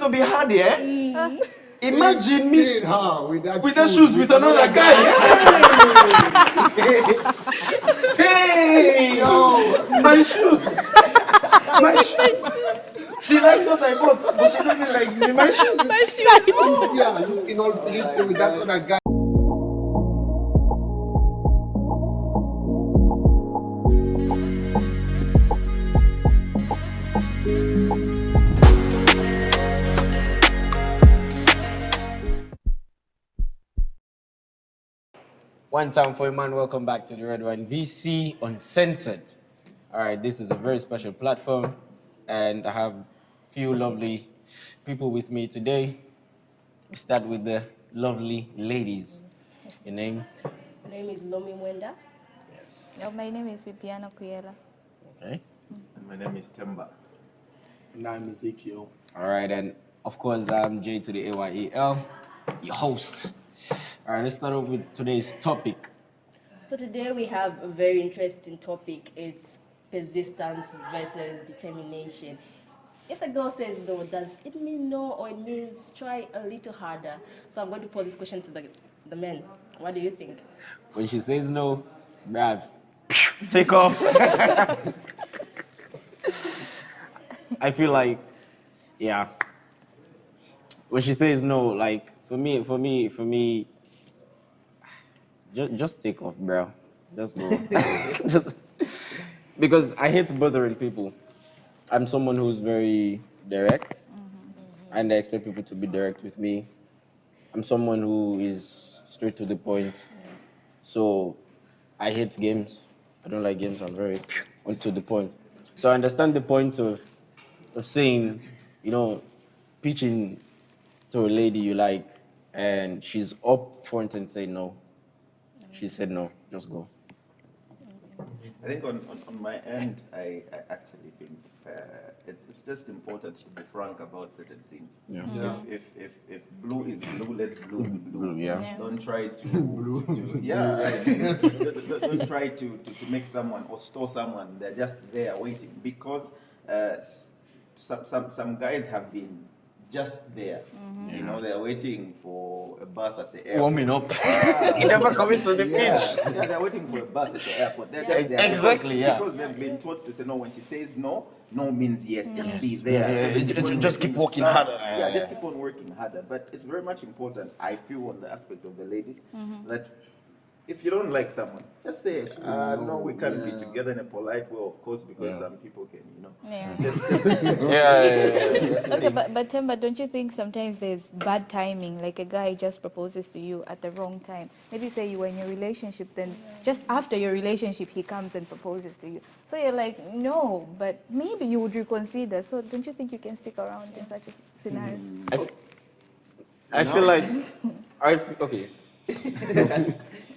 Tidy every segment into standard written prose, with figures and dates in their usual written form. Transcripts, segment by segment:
to be hard, yeah? Imagine me with the shoes with another guy. Hey! Yo! My shoes! My shoes! She likes what I bought, but she doesn't like me. My shoes! Yeah, looking all pretty with that other guy. One time for a man, welcome back to the RedWine VC Uncensored. All right, this is a very special platform, and I have few lovely people with me today. We start with the lovely ladies. Your name? My name is Lomi Mwenda. Yes. No, my name is Bibiana Kuyela. Okay. And my name is Temba. And I'm Ezekiel. All right, and of course, I'm J to the AYEL, your host. All right, let's start off with today's topic. So today we have a very interesting topic. It's persistence versus determination. If a girl says no, does it mean no or it means try a little harder? So I'm going to pose this question to the men. What do you think? When she says no, bruv, take off. I feel like, yeah. When she says no, like for me, just take off, bro. Just go. Just because I hate bothering people. I'm someone who's very direct, and I expect people to be direct with me. I'm someone who is straight to the point. So I hate games. I don't like games. I'm very on to the point. So I understand the point of saying, pitching to a lady you like, and she's up front and say no. She said no, just go. I think on my end, I actually think it's just important to be frank about certain things. Yeah. If blue is blue, let blue be blue. Yeah. Don't try to don't try to make someone or store someone. They're just there waiting because some guys have been just there. They're waiting for a bus at the airport. Warming up. You never come into the pitch. Yeah, they're waiting for a bus at the airport. They're just there Exactly, because they've been taught to say no. When she says no, no means yes. Just be there. Yeah. So Just keep working stuff, harder. Yeah, just keep on working harder. But it's very much important, I feel, on the aspect of the ladies, that if you don't like someone, just say, no, we can't be together in a polite way, of course, because some people can, Just Okay, but Temba, don't you think sometimes there's bad timing? Like a guy just proposes to you at the wrong time. Maybe say you were in your relationship, then just after your relationship, he comes and proposes to you. So you're like, no, but maybe you would reconsider. So don't you think you can stick around in such a scenario? I feel like, okay.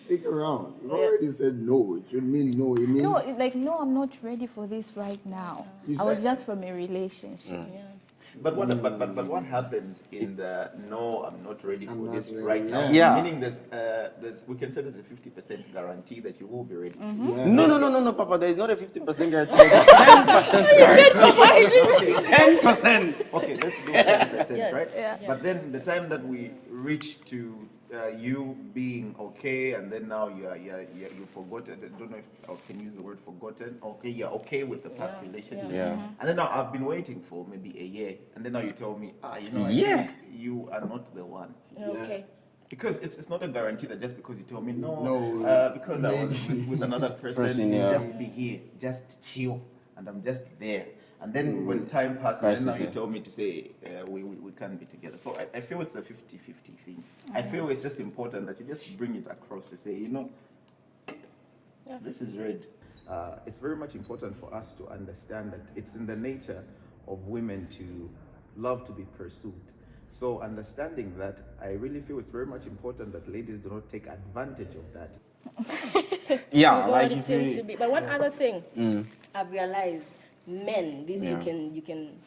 Stick around. You already said no. It should mean no. It means No, I'm not ready for this right now. I was just from a relationship. But what happens in the no, I'm not ready for this right now? Yeah. Meaning there's we can say there's a 50% guarantee that you will be ready. No, Papa. There is not a 50% guarantee. There's a 10% guarantee. 10%. Okay, let's do 10%, right? Yeah. But then the time that we reach to you being okay, and then now you forgotten. I don't know if I can use the word forgotten. Okay, you're okay with the past relationship. Yeah. And then now I've been waiting for maybe a year, and then now you tell me, I think you are not the one. Okay. Because it's not a guarantee that just because you tell me because I was with another person, just be here, just chill, and I'm just there. And then when time passes, then now you tell me to say, we can't be together. So I feel it's a 50-50 thing. I feel it's just important that you just bring it across to say, this is red. It's very much important for us to understand that it's in the nature of women to love to be pursued. So understanding that, I really feel it's very much important that ladies do not take advantage of that. Yeah, like it seems to be. But one other thing I've realized, men, you can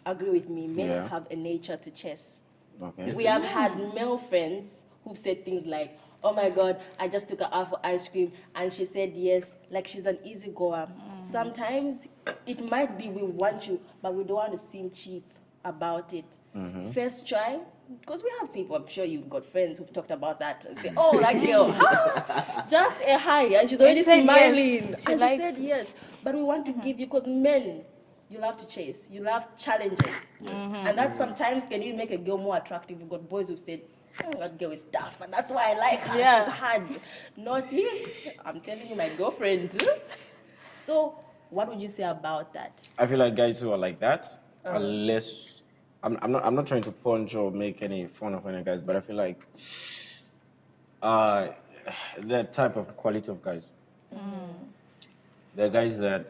agree with me, men have a nature to chase. Okay. We have had male friends who've said things like, oh my God, I just took her out for ice cream and she said yes, like she's an easy goer. Sometimes it might be we want you, but we don't want to seem cheap. about it. First try, because we have people, I'm sure you've got friends who've talked about that and say, oh, that girl, just a hi, and she's already said smiling. yes. She And she likes said it. yes. But we want to give you, because men, you love to chase, you love challenges. And that sometimes can even make a girl more attractive. We've got boys who've said, that girl is tough, and that's why I like her. Yeah. She's hard. Not you. I'm telling you, my girlfriend. So, what would you say about that? I feel like guys who are like that are less. I'm not trying to punch or make any fun of any guys, but I feel like that type of quality of guys. They're guys that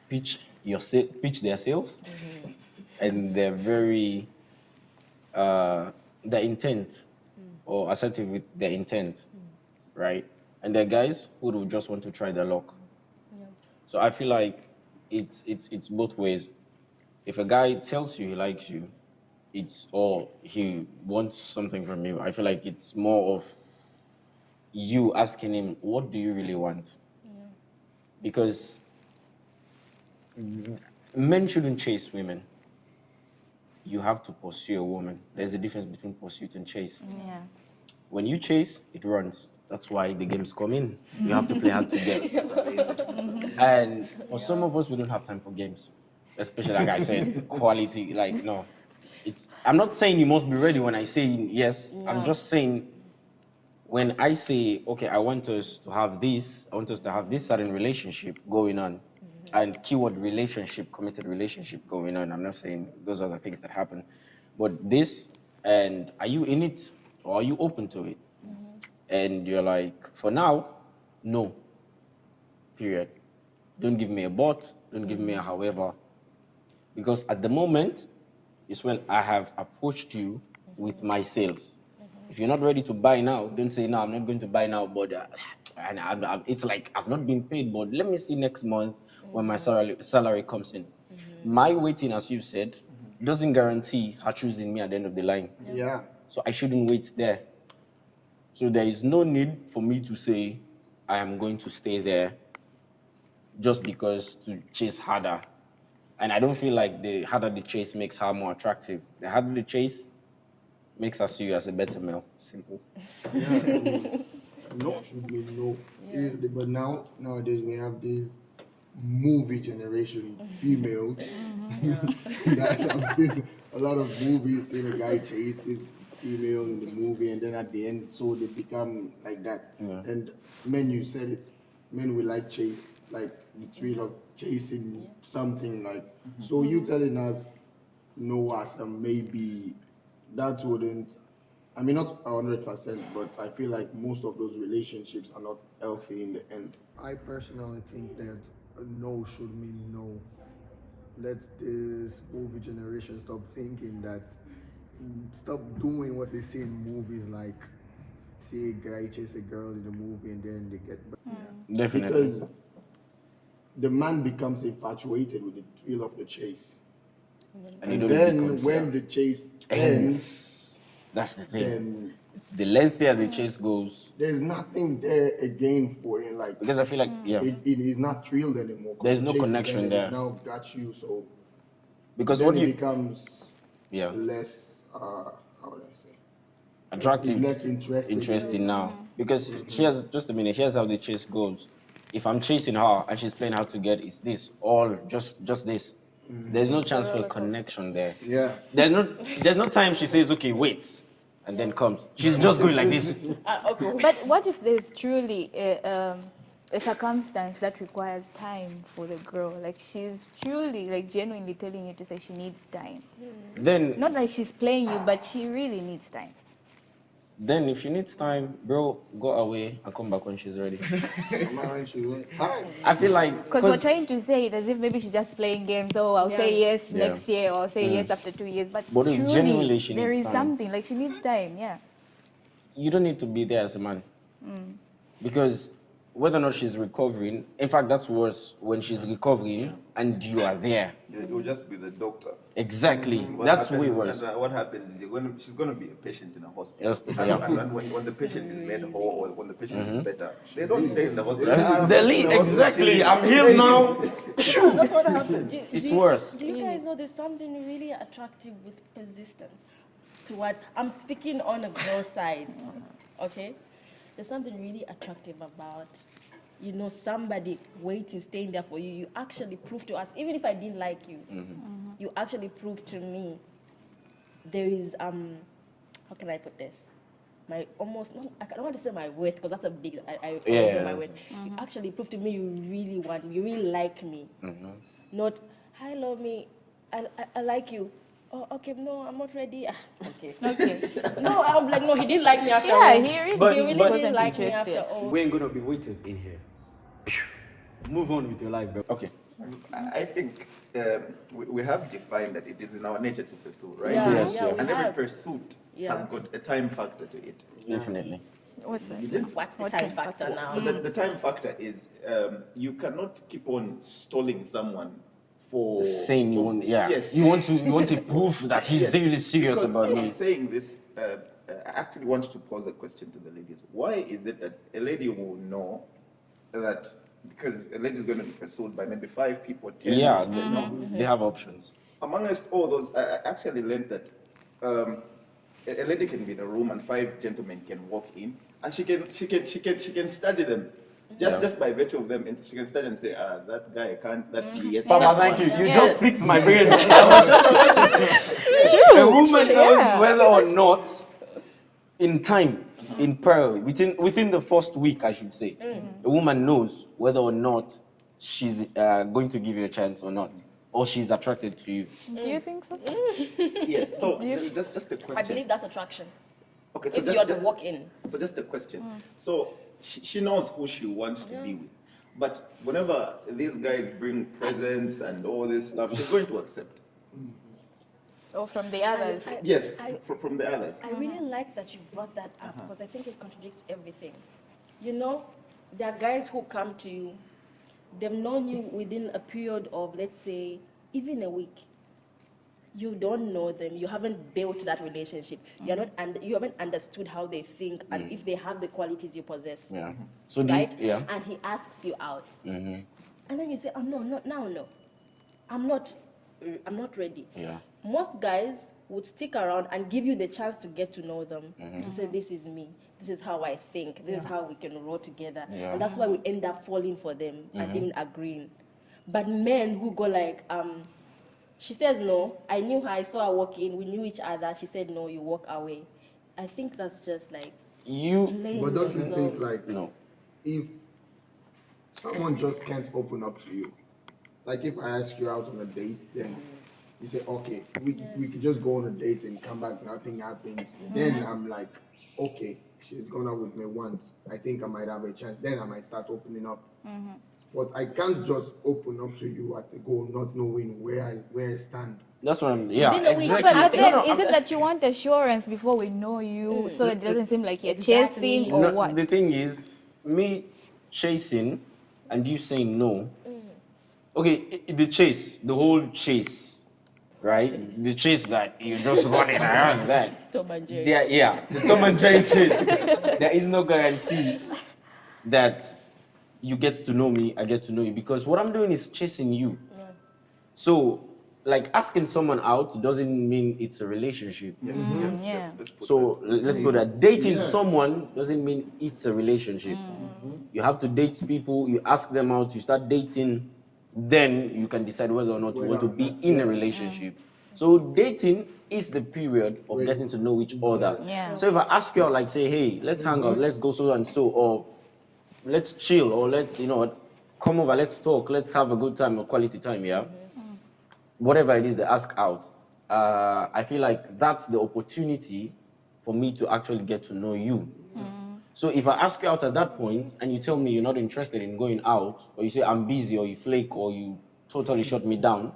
pitch their sales, and they're very their intent or assertive with their intent, right? And they're guys who do just want to try their luck. So I feel like it's both ways. If a guy tells you he likes you, or he wants something from you, I feel like it's more of you asking him, what do you really want? Because men shouldn't chase women. You have to pursue a woman. There's a difference between pursuit and chase. Yeah. When you chase, it runs. That's why the games come in. You have to play hard to get. And for some of us, we don't have time for games. Especially, like I said, quality. Like, no. I'm not saying you must be ready when I say yes. No. I'm just saying when I say, okay, I want us to have this certain relationship going on. And keyword relationship, committed relationship going on. I'm not saying those are the things that happen. But this, and are you in it or are you open to it? And you're like, for now, no. Period. Don't give me a but, don't give me a however. Because at the moment, is when I have approached you with my sales. If you're not ready to buy now, don't say, no, I'm not going to buy now, but it's like I've not been paid, but let me see next month when my salary comes in. My waiting, as you've said, doesn't guarantee her choosing me at the end of the line. Yeah. So I shouldn't wait there. So there is no need for me to say I am going to stay there just because to chase harder. And I don't feel like the harder the chase makes her more attractive. The harder the chase makes her see you as a better male. Simple. Yeah. No should mean no. Seriously, but nowadays we have this movie generation females. That I've seen a lot of movies, seeing a guy chase this female in the movie, and then at the end, so they become like that. And men, you said it, men will like chase, like the thrill of chasing something, like. So you telling us no as maybe that wouldn't. I mean, not 100%, but I feel like most of those relationships are not healthy in the end. I personally think that a no should mean no. Let this movie generation stop thinking that, stop doing what they see in movies, like see a guy chase a girl in the movie and then they get. Definitely. Because the man becomes infatuated with the thrill of the chase. And then when the chase ends, that's the thing. then The lengthier the chase goes, there's nothing there again for him. Like, because I feel like, it is not thrilled anymore. There's The no chase is connection ended, there. It's now got you, so because then what it you becomes yeah less, how would I say? attractive, Less interesting. now. Because here's just a minute. Here's how the chase goes. If I'm chasing her and she's playing how to get, it's this all just this. There's no chance for a connection there. Yeah. There's no time she says, okay, wait, and then comes. She's just going like this. But what if there's truly a circumstance that requires time for the girl? Like she's truly, like genuinely telling you to say she needs time. Then Not like she's playing you, but she really needs time. Then if she needs time, bro, go away and come back when she's ready. I feel like Because we're trying to say it as if maybe she's just playing games. Oh, I'll say yes next year or say yes after 2 years. But if truly, genuinely she there needs is time. something. Like she needs time, yeah. You don't need to be there as a man. Because whether or not she's recovering. In fact, that's worse when she's recovering and you are there. You'll just be the doctor. Exactly. What That's happens- way worse. And, what happens is she's going to be a patient in a hospital. Hospital, And, yeah. and when the patient is made whole or when the patient is better, they don't stay in the hospital. The lead, exactly. I'm healed now. That's what happens. It's worse. Do you guys know there's something really attractive with persistence towards, I'm speaking on a girl side, okay? There's something really attractive about, somebody waiting, staying there for you. You actually prove to us, even if I didn't like you, you actually prove to me there is, how can I put this? I don't want to say my worth, because that's a big, I know my worth. You actually prove to me you really want me, you really like me. Not, hi, love me, I like you. Oh, okay, no, I'm not ready. Okay. No, I'm like, no, he didn't like me after all. Yeah, He really wasn't didn't like me interested. after all. We ain't gonna be waiters in here. Move on with your life, bro. Okay. I think we have defined that it is in our nature to pursue, right? Yeah, Yes, yeah, yeah. we And every have. pursuit has got a time factor to it. Definitely. What's that? What's the What time time factor now? But the time factor is you cannot keep on stalling someone for Saying you want, Yes. you want to prove that he's Yes, really serious because about I'm me. saying this, I actually want to pose a question to the ladies. Why is it that a lady will know that because a lady is going to be pursued by maybe 5 people, 10? Yeah, they have options. Amongst all those, I actually learned that a lady can be in a room and 5 gentlemen can walk in, and she can study them. Just by virtue of them, and she can study and say, that guy can't, that yes. Papa, thank you. You Yes. just picked my brain. True. A woman knows Yeah. whether or not, in time, in peril, within the first week, I should say, a woman knows whether or not she's going to give you a chance or not, or she's attracted to you. Do you think so? Yes, so just a I question. believe that's attraction. Okay, so If just, you're the walk-in. So just a question. So she knows who she wants to be with. But whenever these guys bring presents and all this stuff, she's going to accept. Or from the others? Yes, from the others. I really like that you brought that up because I think it contradicts everything. There are guys who come to you, they've known you within a period of, let's say, even a week. You don't know them. You haven't built that relationship. You haven't understood how they think and if they have the qualities you possess. Yeah. So Right? yeah. And he asks you out. And then you say, oh, no. I'm not ready. Yeah. Most guys would stick around and give you the chance to get to know them, to say, this is me, this is how I think, this is how we can roll together. Yeah. And that's why we end up falling for them and even agreeing. But men who go like, she says no, I knew her, I saw her walk in, we knew each other, she said no, you walk away. I think that's just like playing But don't you think themselves. like No. if someone just can't open up to you, like if I ask you out on a date, then you say, okay, we could just go on a date and come back, nothing happens. Then I'm like, okay, she's gone out with me once. I think I might have a chance. Then I might start opening up. But I can't just open up to you at the goal, not knowing where I stand. That's what I'm. Yeah. Within a week, Exactly. But No, then, no, is it that you want assurance before we know you, so it doesn't seem like you're chasing or No, what? the thing is, me chasing and you saying no. Okay, the chase, the whole chase, right? The chase that you just running around that. Tom and Jerry. The Tom and Jerry chase. There is no guarantee that you get to know me, I get to know you, because what I'm doing is chasing you. So, like asking someone out doesn't mean it's a relationship. Yeah. So let's go that dating someone doesn't mean it's a relationship. You have to date people, you ask them out, you start dating, then you can decide whether or not you want to be in a relationship. So dating is the period of getting to know each other. Yeah. So if I ask you out, like say, hey, let's hang out, let's go so and so, or let's chill, or let's, come over, let's talk, let's have a good time, a quality time, yeah? Whatever it is they ask out, I feel like that's the opportunity for me to actually get to know you. So if I ask you out at that point and you tell me you're not interested in going out, or you say I'm busy, or you flake, or you totally shut me down,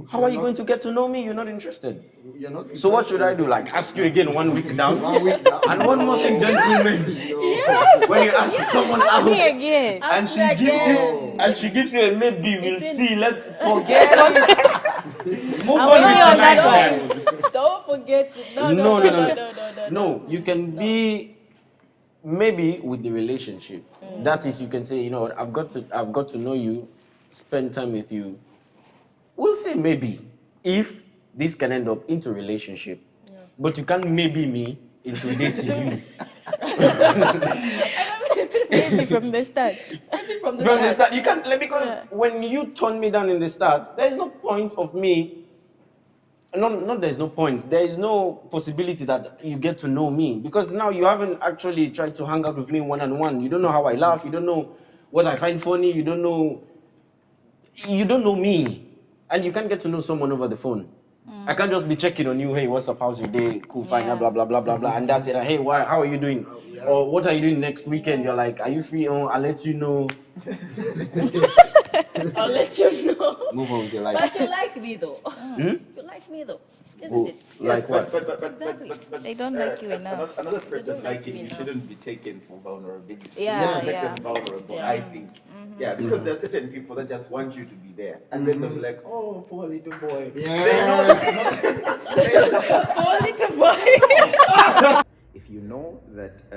How are you going to get to know me? You're not interested. You're not So what should I do? Like ask you again 1 week down? 1 week down. And one more thing, gentlemen. When you ask someone Ask out me again. and Ask she me gives again. you a maybe, we'll It's in- see. Let's forget it. Move on with you on that tonight, guys. Don't forget it. No, you can be maybe with the relationship. That is, you can say, you know what, I've got to know you, spend time with you. We'll say maybe if this can end up into relationship, but you can't maybe me into dating you. Maybe from the start. From the From start. the start, you can't, because when you turn me down in the start, there is no point of me. Not there's no point. There is no possibility that you get to know me, because now you haven't actually tried to hang out with me one-on-one. You don't know how I laugh. You don't know what I find funny. You don't know me, and you can't get to know someone over the phone. I can't just be checking on you. Hey, what's up? How's your day? Cool, fine. Yeah. Blah blah blah blah blah. And that's it. Hey, how are you doing? Or what are you doing next weekend? You're like, are you free? Oh, I'll let you know. I'll let you know. Move on with your life. But you like me though. You like me though, isn't Oh, it? like what? Exactly. They don't like you enough. Another person don't like liking me you enough. shouldn't be taken for vulnerability. Yeah, Make yeah. them vulnerable, Yeah. I think. Yeah, because there are certain people that just want you to be there. And then they'll be like, oh, poor little boy. Oh, little boy. If you know that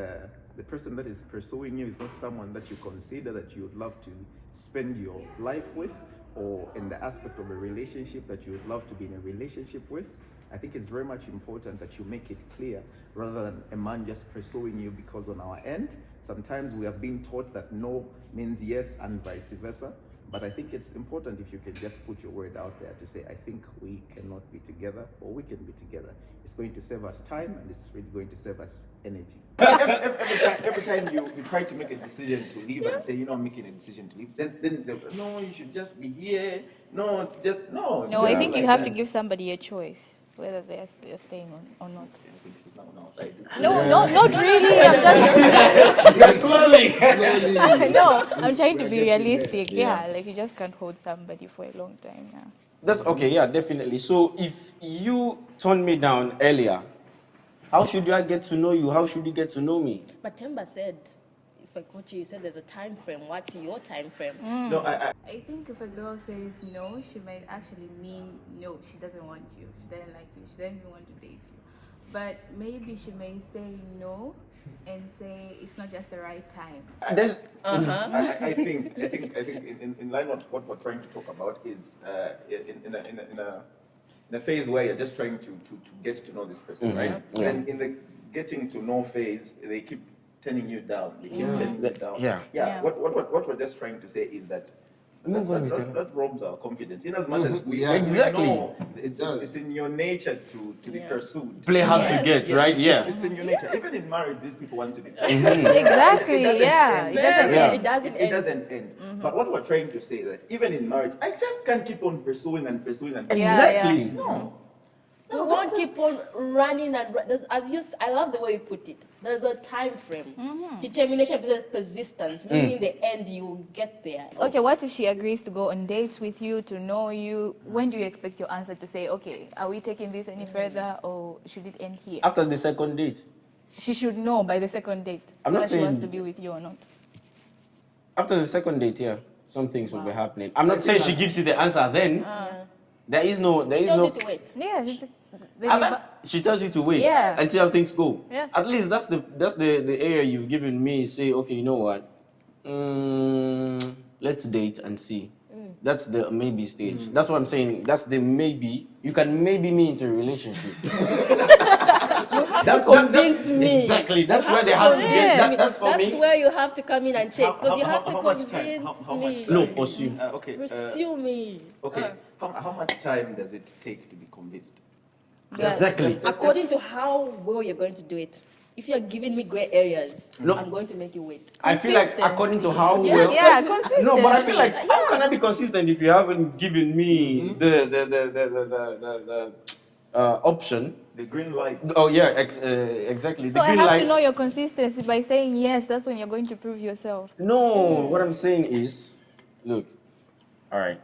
the person that is pursuing you is not someone that you consider that you would love to spend your life with, or in the aspect of a relationship that you would love to be in a relationship with, I think it's very much important that you make it clear, rather than a man just pursuing you, because on our end, sometimes we have been taught that no means yes and vice versa. But I think it's important if you can just put your word out there to say, I think we cannot be together, or we can be together. It's going to save us time, and it's really going to save us energy. Every time you try to make a decision to leave and say, you're not making a decision to leave, then they'll go, no, you should just be here. No, just, no. No, I Yeah, think you like have that. to give somebody a choice, whether they're staying or not. I think she's now on our side. No, not really. I'm just Slowly. no. I'm trying to be realistic. Yeah, like you just can't hold somebody for a long time. Yeah. That's okay, yeah, definitely. So if you turned me down earlier, how should I get to know you? How should you get to know me? But Temba said, if I quote you, you said there's a time frame. What's your time frame? No, I I think if a girl says no, she might actually mean no. She doesn't want you. She doesn't like you. She doesn't even want to date you. But maybe she may say no and say it's not just the right time. There's, I think in line with what we're trying to talk about is in a phase where you're just trying to get to know this person, right? Yeah. And in the getting to know phase, they keep turning you down. They keep turning you down. Yeah. What we're just trying to say is that Move on with your that robs our confidence. In as much as we Exactly. we know it's in your nature to be pursued. play hard to Yes. get, right? Yeah. It's in your nature. Even in marriage, these people want to be. Exactly. It doesn't Yeah. end. It doesn't Yeah. end. It doesn't It end. doesn't end. But what we're trying to say is that even in marriage, I just can't keep on pursuing and pursuing and pursuing. Exactly. No. We won't keep on running and I love the way you put it. There's a time frame. Determination versus persistence. Meaning in the end you will get there. Okay, what if she agrees to go on dates with you, to know you? When do you expect your answer to say, okay, are we taking this any further, or should it end here? After the second date. She should know by the second date I'm not whether she wants saying- to be with you or not. After the second date, yeah, some things will be happening. I'm not saying she gives you the answer then. There is no. She tells you to wait. Yeah. She tells you to wait Yes. and see how things go. Yeah. At least that's the area you've given me. Say, okay, you know what? Let's date and see. That's the maybe stage. That's what I'm saying. That's the maybe. You can maybe me into a relationship. To convince me. Exactly. That's where they have to get. That's for That's me. where you have to come in and chase, because you have to how much time? convince How me. much No, time? pursue. Okay. Pursue me. Okay. How much time does it take to be convinced? Exactly. According to how well you're going to do it. If you're giving me gray areas, No. I'm going to make you wait. I feel like according to how well. Yeah, consistency. No, but I feel like how can I be consistent if you haven't given me the option? The green light. Oh yeah, exactly. So The I green have light. to know your consistency by saying yes. That's when you're going to prove yourself. No, what I'm saying is, look, all right.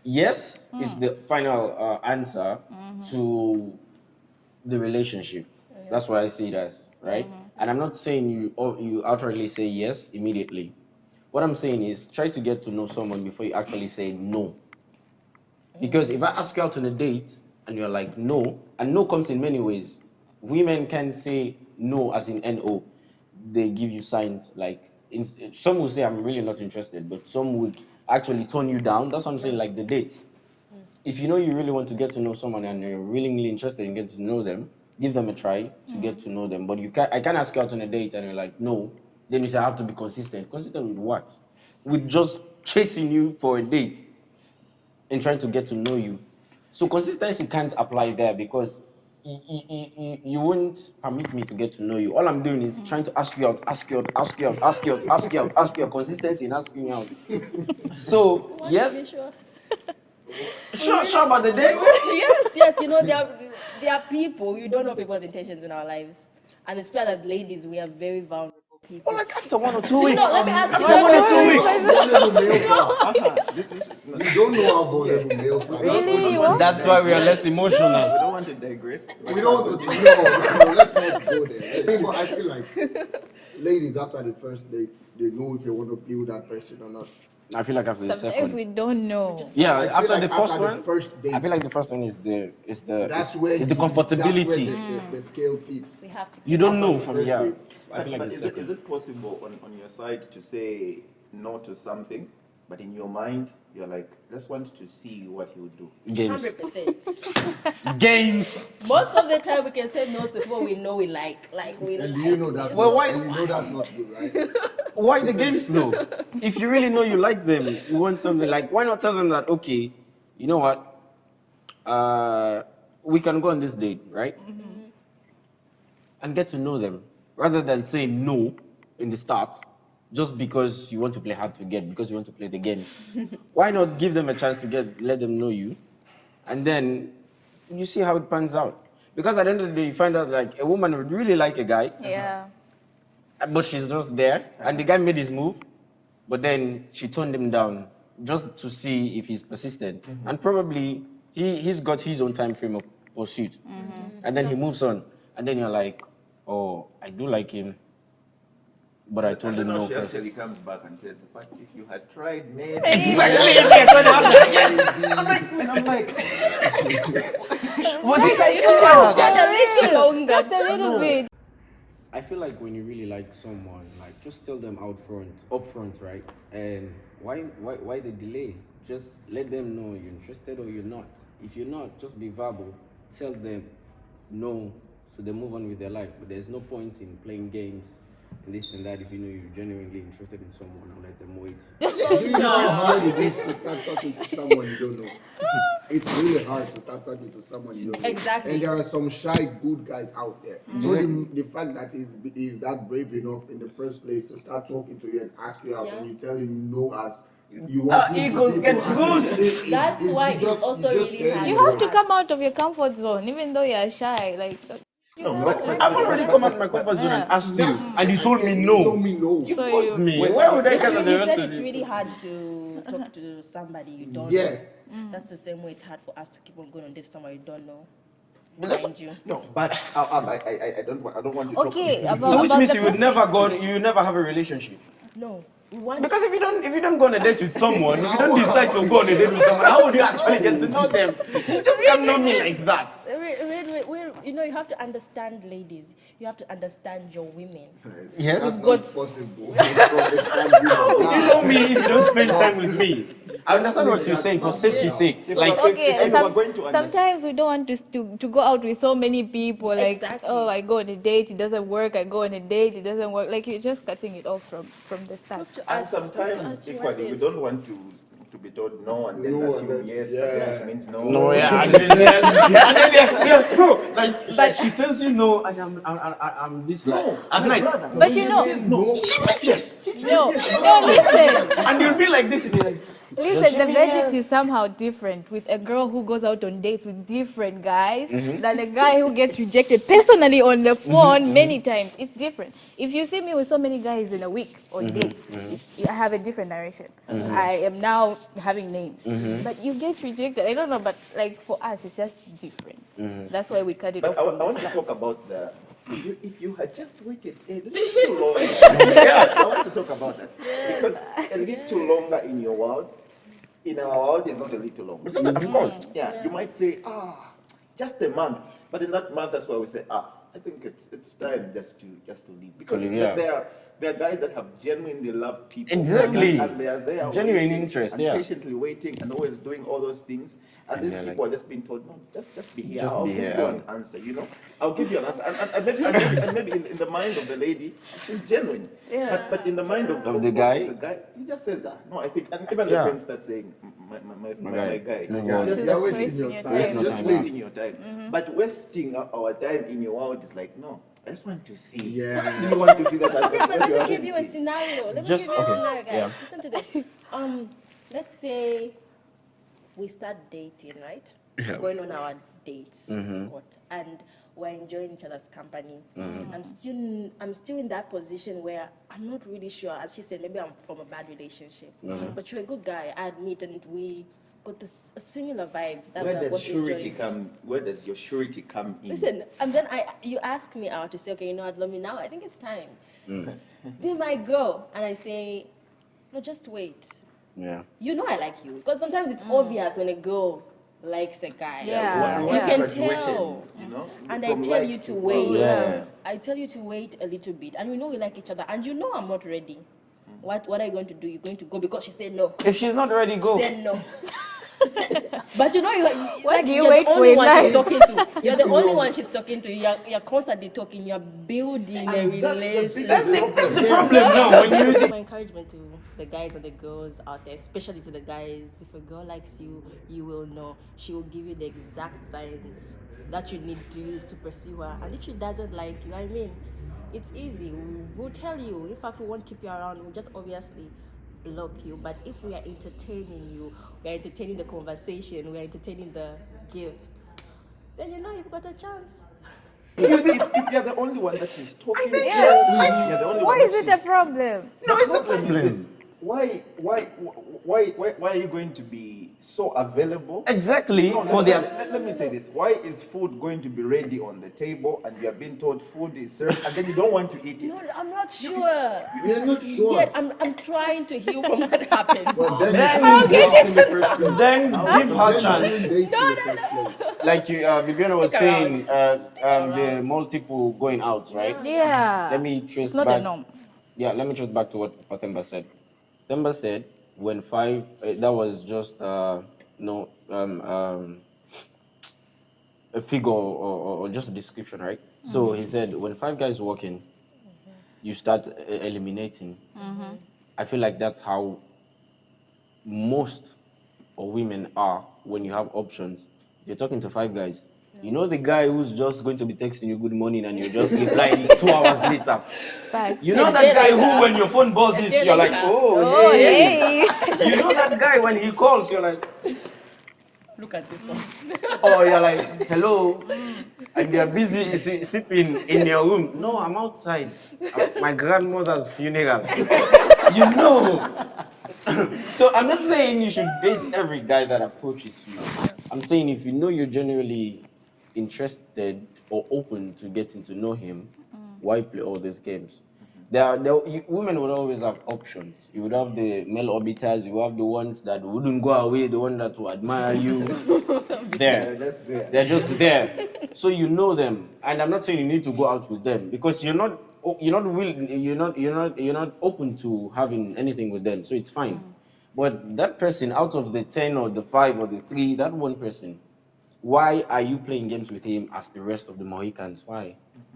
yes is the final answer to the relationship. That's what I see it as, right? And I'm not saying you outrightly say yes immediately. What I'm saying is try to get to know someone before you actually say no. Because if I ask you out on a date and you're like no, and no comes in many ways. Women can say no as in no. They give you signs like some will say I'm really not interested, but some would actually turn you down. That's what I'm saying, like the dates. If you know you really want to get to know someone and you're really interested in getting to know them, give them a try to get to know them. But I can't ask you out on a date and you're like, no. Then you say I have to be consistent. Consistent with what? With just chasing you for a date and trying to get to know you. So consistency can't apply there because you won't permit me to get to know you. All I'm doing is trying to ask you out, ask you out, ask you out, ask you out, ask you out, ask you out. Consistency in asking you out. So yes. Sure about the date. yes. You know, there are people, you don't know people's intentions in our lives. And especially as ladies, we are very vulnerable people. Or like after 1 or 2 weeks. No, let me ask you. After 1 or 2 weeks. This is You don't know how vulnerable males are. Really? That's why we are less emotional. We don't want to digress. We don't want to. No, let's not go there. But I feel like ladies after the first date, they know if they want to be with that person or not. I feel like after the Sometimes second. we don't know. Yeah, I feel after like the first after one. the first date, I feel like the first one is the comfortability. That's where the scale tips. We have to. You don't After know the from first yeah. date. I feel like But the is second. it possible on your side to say no to something, but in your mind you're like, just want to see what he would do? Games. 100%. Games. Most of the time, we can say no to people we know we like. Like we And like. you know that's Well, why- and you know that's not good, right? Why the games though? If you really know you like them, you want something like, why not tell them that, okay, you know what? We can go on this date, right? And get to know them. Rather than say no in the start, just because you want to play hard to get, because you want to play the game. Why not give them a chance to let them know you? And then you see how it pans out. Because at the end of the day, you find out like a woman would really like a guy, Yeah. but she's just there, and the guy made his move, but then she turned him down just to see if he's persistent. And probably he's got his own time frame of pursuit. And then he moves on. And then you're like, oh, I do like him, but I told him no She first. actually comes back and says, but if you had tried, maybe. Exactly. I'm like, was it A little longer. Just a little bit. I feel like when you really like someone, like just tell them up front, right? And why the delay? Just let them know you're interested or you're not. If you're not, just be verbal. Tell them no, so they move on with their life. But there's no point in playing games and this and that if you know you're genuinely interested in someone and let them wait. It's really hard it is to start talking to someone you don't know. It's really hard to start talking to someone you don't know. Exactly. And there are some shy, good guys out there. So the fact that he's that brave enough in the first place to start talking to you and ask you out, and you tell him no as you want him Egos to get you boost. That's why it's also really hard. You have to come out of your comfort zone, even though you're shy. Like, I've already come out of my comfort zone and asked you, and you told me You no. told me no. You So forced you- me. Why would I come out You the said rest it's of you? really hard to talk to somebody you don't Yeah. know. That's the same way it's hard for us to keep on going on date with someone you don't know. Mind you. No, but I don't want to okay, talk. about, So which about means the you would first never have a relationship. No. We want Because if you don't go on a date with someone, if you don't decide to go on a date with someone, how would you actually get to know them? You just can't know me like that. you know, you have to understand ladies. You have to understand your women. Yes. That's not possible. To understand you. You know me if you don't spend time with me. I understand what you're saying for safety's sake. Like, Okay, if you are going to understand- sometimes we don't want to go out with so many people. Like, Exactly. oh, I go on a date, it doesn't work. I go on a date, it doesn't work. Like, you're just cutting it off from the start. And sometimes equally we don't want to be told no and then No, assume and then- yes, yeah. but that means no. no, yeah, and then yeah, bro. Like she says you know, and I'm this like. I'm like, But you know, No. she means yes. no, listen. And you'll be like this, and you're like, Listen, the verdict is somehow different with a girl who goes out on dates with different guys than a guy who gets rejected personally on the phone many times. It's different. If you see me with so many guys in a week on dates, I have a different narration. I am now having names. But you get rejected. I don't know, but like for us, it's just different. That's why we cut it off But from I the want to start. talk about if you had just waited a little longer. Yeah, I want to talk about that. Because a little longer in your world, in our world, is not a little longer. Of course. Yeah, you might say, just a month. But in that month, that's why we say, I think it's time just to leave. Because there are guys that have genuinely loved people. Exactly. And they are there Genuine waiting interest, and yeah. patiently waiting and always doing all those things. And these people are just being told, no, just be here. Just I'll be give here. you an answer, you know. I'll give you an answer. And maybe in the mind of the lady, she's genuine. Yeah. But in the mind of the guy, he just says, no, I think, and even the friends start saying, my guy. You're wasting your time. Just wasting your time. But wasting our time in your world is like, no, I just want to see. Yeah. You want to see that. Okay, but let me give you a scenario. Let me Just- give you a okay, scenario, guys. yeah. Listen to this. Let's say we start dating, right? Yeah. Going on our dates, and we're enjoying each other's company. I'm still in that position where I'm not really sure. As she said, maybe I'm from a bad relationship, but you're a good guy, I admit, and we got a similar vibe. That Where we're does both surety enjoying. come? Where does your surety come in? Listen, and then you ask me out to say, okay, you know what, love me now. I think it's time. Be my girl, and I say, no, just wait. yeah. You know I like you, because sometimes it's obvious when a girl likes a guy. Yeah. We You want can graduation, tell. you know. And I from tell like you to to wait. love. Yeah. I tell you to wait a little bit, and we know we like each other, and you know I'm not ready. What are you going to do? You're going to go because she said no. If she's not ready, go. She said no. But you know, What do you you're wait the for only in one life? she's talking to. You're the only one she's talking to. You're constantly talking. You're building a relationship. That's the problem now. When you My encouragement to the guys and the girls out there, especially to the guys, if a girl likes you, you will know. She will give you the exact signs that you need to use to pursue her. And if she doesn't like you, I mean, it's easy. We'll tell you. In fact, we won't keep you around. We'll just obviously block you. But if we are entertaining you, we are entertaining the conversation, we are entertaining the gifts, then you know you've got a chance. If you're the only one that she's talking to, Yeah. you're the only Why one is that it a she's- problem? No, it's a problem is problem. this. Why are you going to be so available? Exactly. No, For let me say this. Why is food going to be ready on the table and you have been told food is served and then you don't want to eat No, it? I'm not sure. We're not sure. Yet I'm trying to heal from what happened. But then I'll you get date in the first place. then give her Then chance. you date in the first place. Like you, Viviana was Stick saying, around. the multiple going out, right? Yeah. Let me trace It's not back. a norm. Yeah, let me trace back to what Patemba said. Temba said when five, that was just no a figure or just a description, right? So he said when five guys walk in, you start eliminating. I feel like that's how most of women are when you have options. If you're talking to five guys, you know the guy who's just going to be texting you good morning and you're just replying 2 hours later. Facts. You know A that day guy later. who when your phone buzzes, day you're like, later. oh, hey. Hey. You know that guy when he calls, you're like, Look at this one. oh, you're like, hello. And they're busy sipping in your room. No, I'm outside. My grandmother's funeral. You know. So I'm not saying you should date every guy that approaches you. I'm saying if you know you're genuinely interested or open to getting to know him, why play all these games? Women would always have options. You would have the male orbiters, you have the ones that wouldn't go away, the one that will admire you. They're just there. They're just there. So you know them. And I'm not saying you need to go out with them because you're not open to having anything with them. So it's fine. But that person out of the 10 or the 5 or the 3, that one person, why are you playing games with him as the rest of the Mohicans? Why?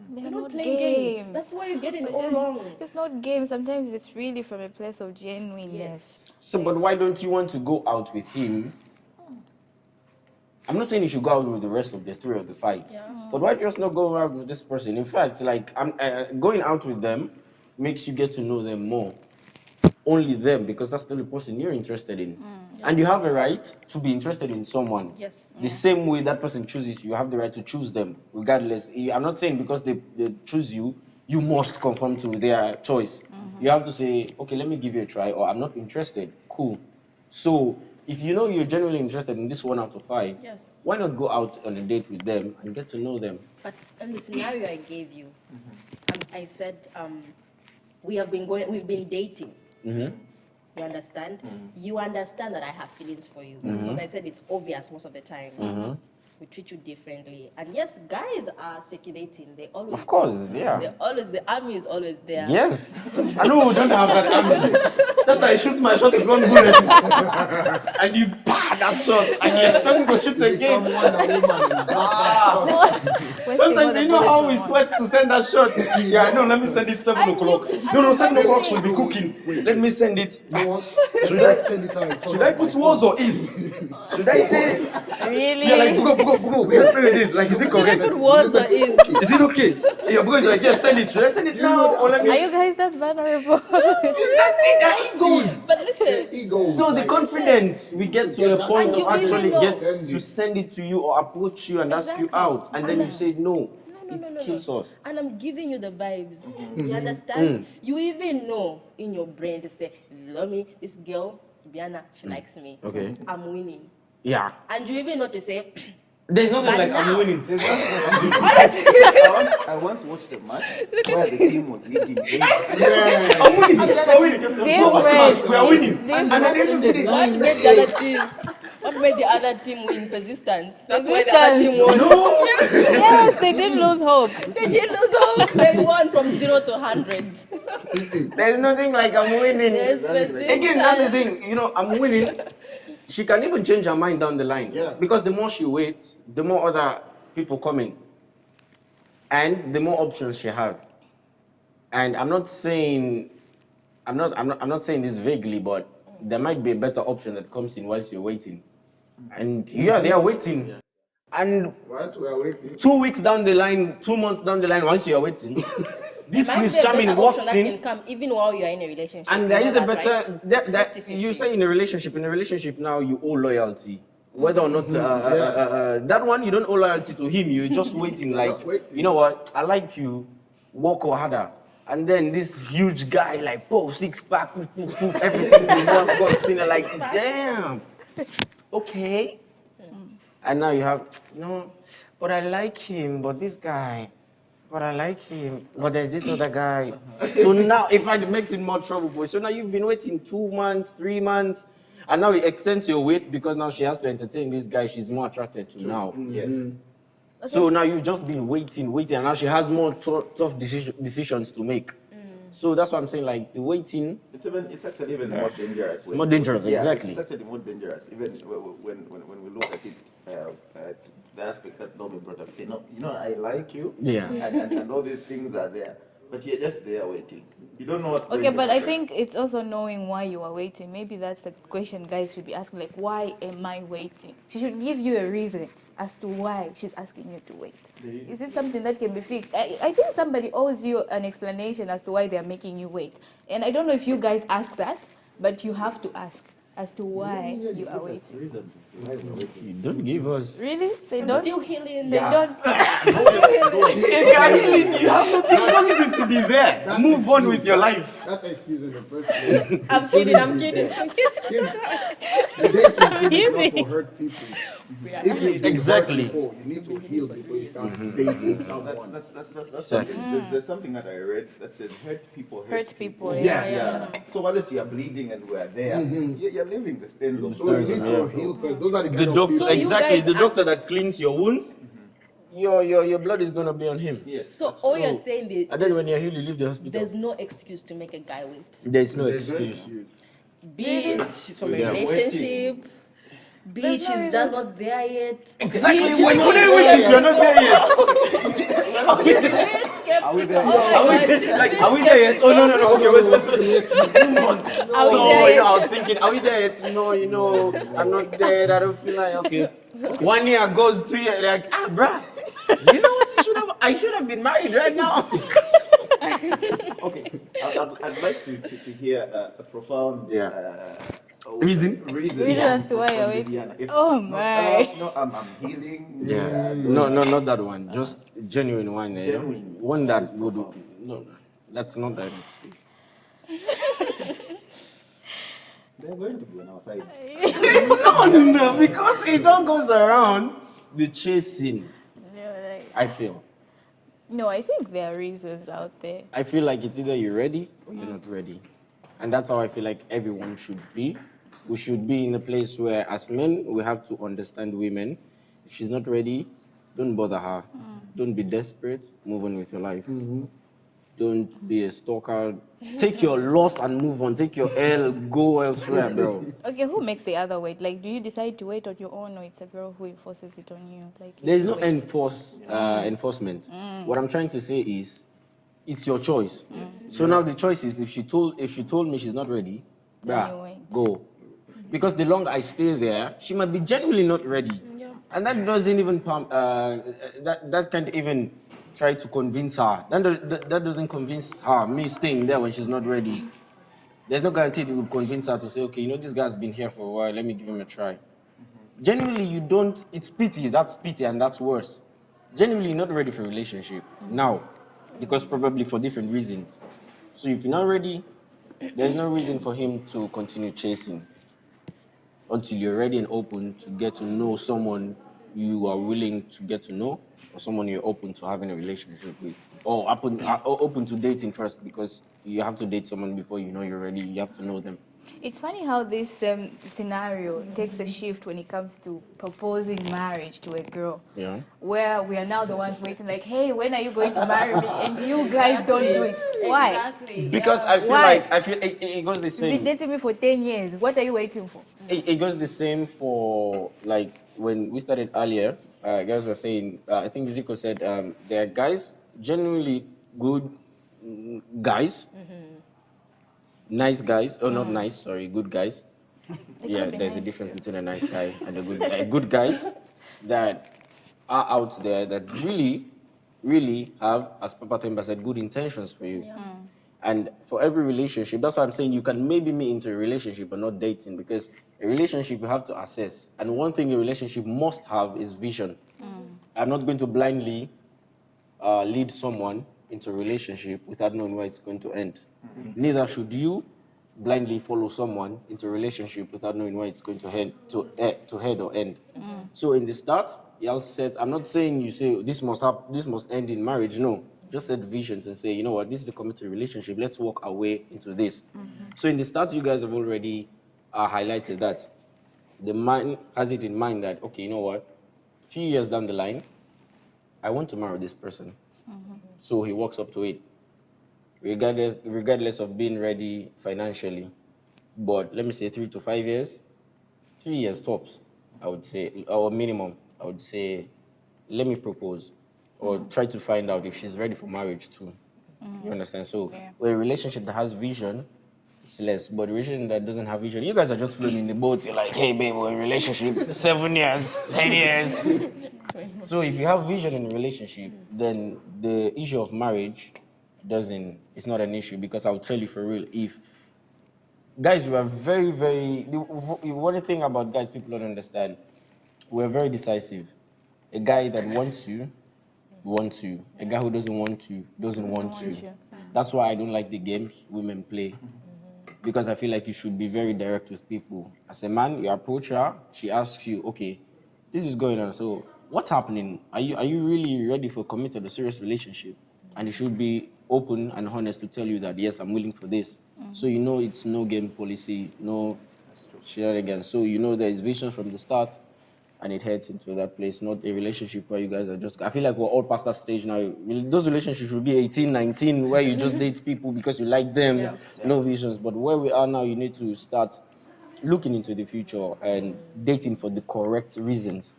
They're You're not not playing games. That's why you're getting it all wrong. It's not games. Sometimes it's really from a place of genuineness. So, but why don't you want to go out with him? I'm not saying you should go out with the rest of the 3 or the 5. Yeah. But why just not go out with this person? In fact, like I'm going out with them makes you get to know them more. Only them, because that's the only person you're interested in. And you have a right to be interested in someone. Yes. The same way that person chooses you, you have the right to choose them, regardless. I'm not saying because they choose you, you must conform to their choice. You have to say, okay, let me give you a try, or I'm not interested. Cool. So if you know you're genuinely interested in this 1 out of 5, Yes. why not go out on a date with them and get to know them? But in the scenario I gave you, I said we've been dating. You understand? You understand that I have feelings for you. Because I said it's obvious most of the time. We treat you differently. And yes, guys are circulating. They always. Of course, yeah. The army is always there. Yes. I know we don't have that army. That's why I shoot my shot with 1 bullet. And you that shot. And you expect me to shoot again. Sometimes you know how we sweat to send that shot. Yeah, no, let me send it 7 o'clock. No, 7 o'clock should be cooking. Let me send it. Should I put was or is? Should I say? Really? Yeah, like go. We can play with this. Like, is it correct? Put was or is. Is it okay? Yeah, because like, yes, send it. Should I send it now or let me? Are you guys that vulnerable? Is that it? That egos. But listen. So the confidence we get to a point And of you actually even get know. to send it to you or approach you and ask you out, and then you say no. No. It kills us. And I'm giving you the vibes. You understand? You even know in your brain to say, love me, this girl, Biana, she likes me. Okay. I'm winning. Yeah. And you even know to say, There's nothing But like now- I'm winning. I once watched a match where the team was leading. I'm winning. We're winning. Different. We are winning. And at the end of the day, what made the other team? What made the other team win? Persistence. That's why the other team Persistence. won. no. Yes, they didn't lose hope. They didn't lose all. They won from 0 to 100. There's nothing like I'm winning. There's persistence. Again, that's the thing. You know, I'm winning. She can even change her mind down the line. Yeah. Because the more she waits, the more other people come in. And the more options she have. And I'm not saying this vaguely, but there might be a better option that comes in whilst you're waiting. And yeah, they are waiting. And What? We are waiting. 2 weeks down the line, 2 months down the line, once you are waiting, this Might Prince be a Charming better walks option that in. can come even while you are in a relationship. And there You is know a that, better right? that, It's that 50-50. you say in a relationship now you owe loyalty, whether or not that one you don't owe loyalty to him. You're just waiting like Just waiting. you know what, I like you, work harder. And then this huge guy like 6-pack, everything you want got seen like damn, okay. And now you have but I like him, but this guy. But I like him. But there's this other guy. So now, if it makes it more trouble for you. So now you've been waiting 2 months, 3 months, and now it extends your wait because now she has to entertain this guy she's more attracted to now. Yes. So now you've just been waiting, and now she has more tough decisions to make. So that's what I'm saying. Like the waiting. It's actually even more dangerous. More dangerous, Yeah, exactly. It's actually more dangerous, even when we look at it, the aspect that Nomi brought up. Say, no, I like you. Yeah. And all these things are there, but you're just there waiting. You don't know what's going Okay, to but I happen. think it's also knowing why you are waiting. Maybe that's the question guys should be asking, like, why am I waiting? She should give you a reason as to why she's asking you to wait. Is it something that can be fixed? I think somebody owes you an explanation as to why they're making you wait. And I don't know if you guys ask that, but you have to ask as to why you are waiting. You don't give us. Really? They I'm don't? still healing. They don't? If you are healing, you have no reason to be there. Move on with your life. That's excuse in the first place. I'm kidding. The dating scene is not for hurt people. If you've been Exactly. hurt before, you need to heal before you start dating someone. That's something. There's something that I read that says hurt people. Hurt people. Yeah. So whilst you are bleeding and we are there, you're leaving the stains of So you need to heal first. Those are the The kind of doctor, people. So you exactly. guys The are- doctor that cleans your wounds, your blood is gonna be on him. Yes. So all you're saying is And then when you're healed, you leave the hospital. there's no excuse to make a guy wait. There's no There's no excuse. excuse. Be it she's from a Yeah. relationship, be it she's just not there yet. Exactly. Be it Why she's would I not wait if you're not there yet? Are we there? Are we there yet? Oh no. Okay, wait. Move on. Are we So there yet? I was thinking, are we there yet? No, I'm not there. I don't feel like okay. 1 year goes, 2 years. Like bruh, you know what? I should have been married right now. Okay. I'd like to hear a profound Reason? Reason as to why you're waiting. Oh my. No, I'm healing. Yeah. No, not that one. Just genuine one. Genuine. One that would. Profound. No, that's not that. They're going to be on our side. No, because it all goes around the chasing. I feel. No, I think there are reasons out there. I feel like it's either you're ready or you're not ready. And that's how I feel like everyone should be. We should be in a place where, as men, we have to understand women. If she's not ready, don't bother her. Don't be desperate. Move on with your life. Don't be a stalker. Take your loss and move on. Take your L, go elsewhere, bro. Okay, who makes the other wait? Like, do you decide to wait on your own, or it's a girl who enforces it on you? Like, There's no enforcement. What I'm trying to say is, it's your choice. So now the choice is, if she told me she's not ready, go. Because the longer I stay there, she might be genuinely not ready, and that doesn't even that can't even try to convince her. That doesn't convince her. Me staying there when she's not ready. There's no guarantee it would convince her to say, okay, you know, this guy's been here for a while. Let me give him a try. Genuinely, you don't. It's pity. That's pity, and that's worse. Genuinely, not ready for a relationship now, because probably for different reasons. So if you're not ready, there's no reason for him to continue chasing until you're ready and open to get to know someone you are willing to get to know, or someone you're open to having a relationship with, or open to dating first, because you have to date someone before you know you're ready. You have to know them. It's funny how this scenario takes a shift when it comes to proposing marriage to a girl. Yeah. Where we are now the ones waiting, like, hey, when are you going to marry me? And you guys don't do it. Why? Exactly. Because I feel it goes the You've same. been dating me for 10 years. What are you waiting for? It goes the same for, like, when we started earlier. Guys were saying, I think Zico said, there are guys, genuinely good guys, nice guys. Oh, not nice, sorry, good guys. Yeah, there's a difference between a nice guy and a good guy. Good guys that are out there that really have, as Papa Temba said, good intentions for you. And for every relationship, that's why I'm saying you can maybe meet into a relationship but not dating, because a relationship you have to assess. And one thing a relationship must have is vision. I'm not going to blindly lead someone into a relationship without knowing where it's going to end. Neither should you blindly follow someone into a relationship without knowing where it's going to head or end. So in the start, y'all set. I'm not saying you say this must end in marriage. No, just set visions and say, you know what, this is a committed relationship. Let's walk our way into this. So in the start, you guys have already highlighted that the man has it in mind that, okay, you know what, a few years down the line, I want to marry this person. So he walks up to it, regardless of being ready financially. But let me say 3 to 5 years, 3 years tops, I would say, or minimum, I would say, let me propose, or try to find out if she's ready for marriage too. You understand? So a relationship that has vision, it's less. But a relationship that doesn't have vision, you guys are just floating in the boat. You're like, hey babe, we're in a relationship 7 years, 10 years. So if you have vision in a relationship, then the issue of marriage it's not an issue, because I'll tell you for real, if guys, we are very, very, the one thing about guys people don't understand, we're very decisive. A guy that wants you. A guy who doesn't want you doesn't want you. That's why I don't like the games women play, because I feel like you should be very direct with people. As a man, you approach her, she asks you, okay, this is going on, so what's happening? Are you really ready for committed or serious relationship? And you should be open and honest to tell you that, yes, I'm willing for this. So you know it's no game policy, no shenanigans. So you know there is vision from the start, and it heads into that place, not a relationship where you guys are just... I feel like we're all past that stage now. Those relationships should be 18, 19, where you just date people because you like them, no visions. But where we are now, you need to start looking into the future and dating for the correct reasons,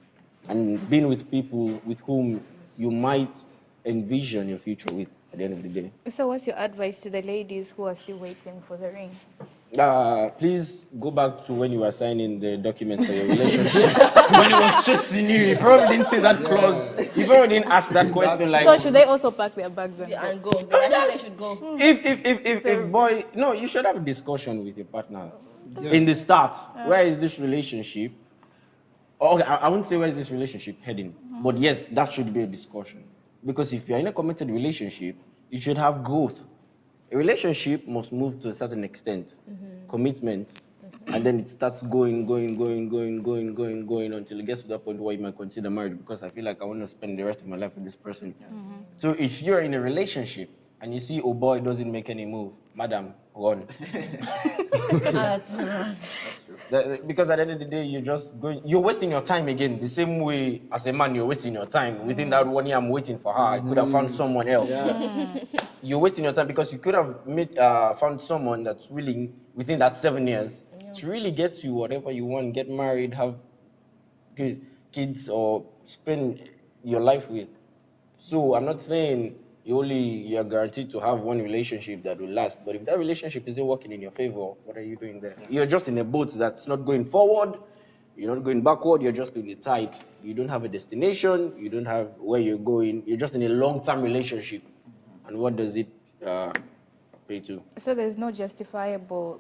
and being with people with whom you might envision your future with at the end of the day. So what's your advice to the ladies who are still waiting for the ring? Please go back to when you were signing the document for your relationship. When he was chasing you, he probably didn't say that clause. He probably didn't ask that question. Like, so should they also pack their bags and go? I think they should go. If boy, no, you should have a discussion with your partner. in the start. Where is this relationship? Okay, I wouldn't say where is this relationship heading, but yes, that should be a discussion. Because if you're in a committed relationship, you should have growth. A relationship must move to a certain extent, commitment, and then it starts going until it gets to that point where you might consider marriage. Because I feel like I want to spend the rest of my life with this person. So if you're in a relationship and you see, oh boy, doesn't make any move, madam, run. That's true. Because at the end of the day, you're wasting your time again. The same way as a man, you're wasting your time. Within that 1 year, I'm waiting for her. I could have found someone else. You're wasting your time because you could have found someone that's willing within that 7 years to really get you whatever you want, get married, have kids, or spend your life with. So I'm not saying you're guaranteed to have one relationship that will last. But if that relationship isn't working in your favor, what are you doing there? You're just in a boat that's not going forward. You're not going backward. You're just in the tide. You don't have a destination. You don't have where you're going. You're just in a long-term relationship. And what does it pay to? So there's no justifiable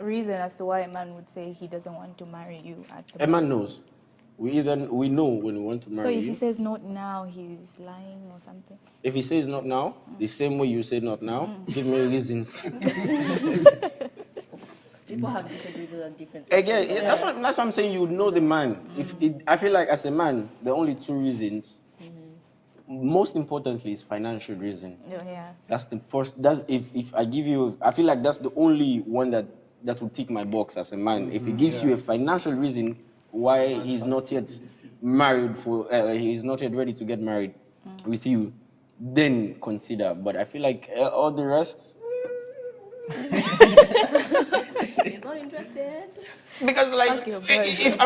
reason as to why a man would say he doesn't want to marry you at the A man knows. We know when we want to marry you. So if he says not now, he's lying or something? If he says not now, the same way you say not now, give me reasons. People have different reasons and different Again, situations. that's what I'm saying. You would know the man. I feel like as a man, the only two reasons, most importantly, is financial reason. Yeah. That's the first. That's if I give you, I feel like that's the only one that will tick my box as a man. If he gives you a financial reason why he's not yet married he's not yet ready to get married with you, then consider. But I feel like all the rest. He's not interested. Because if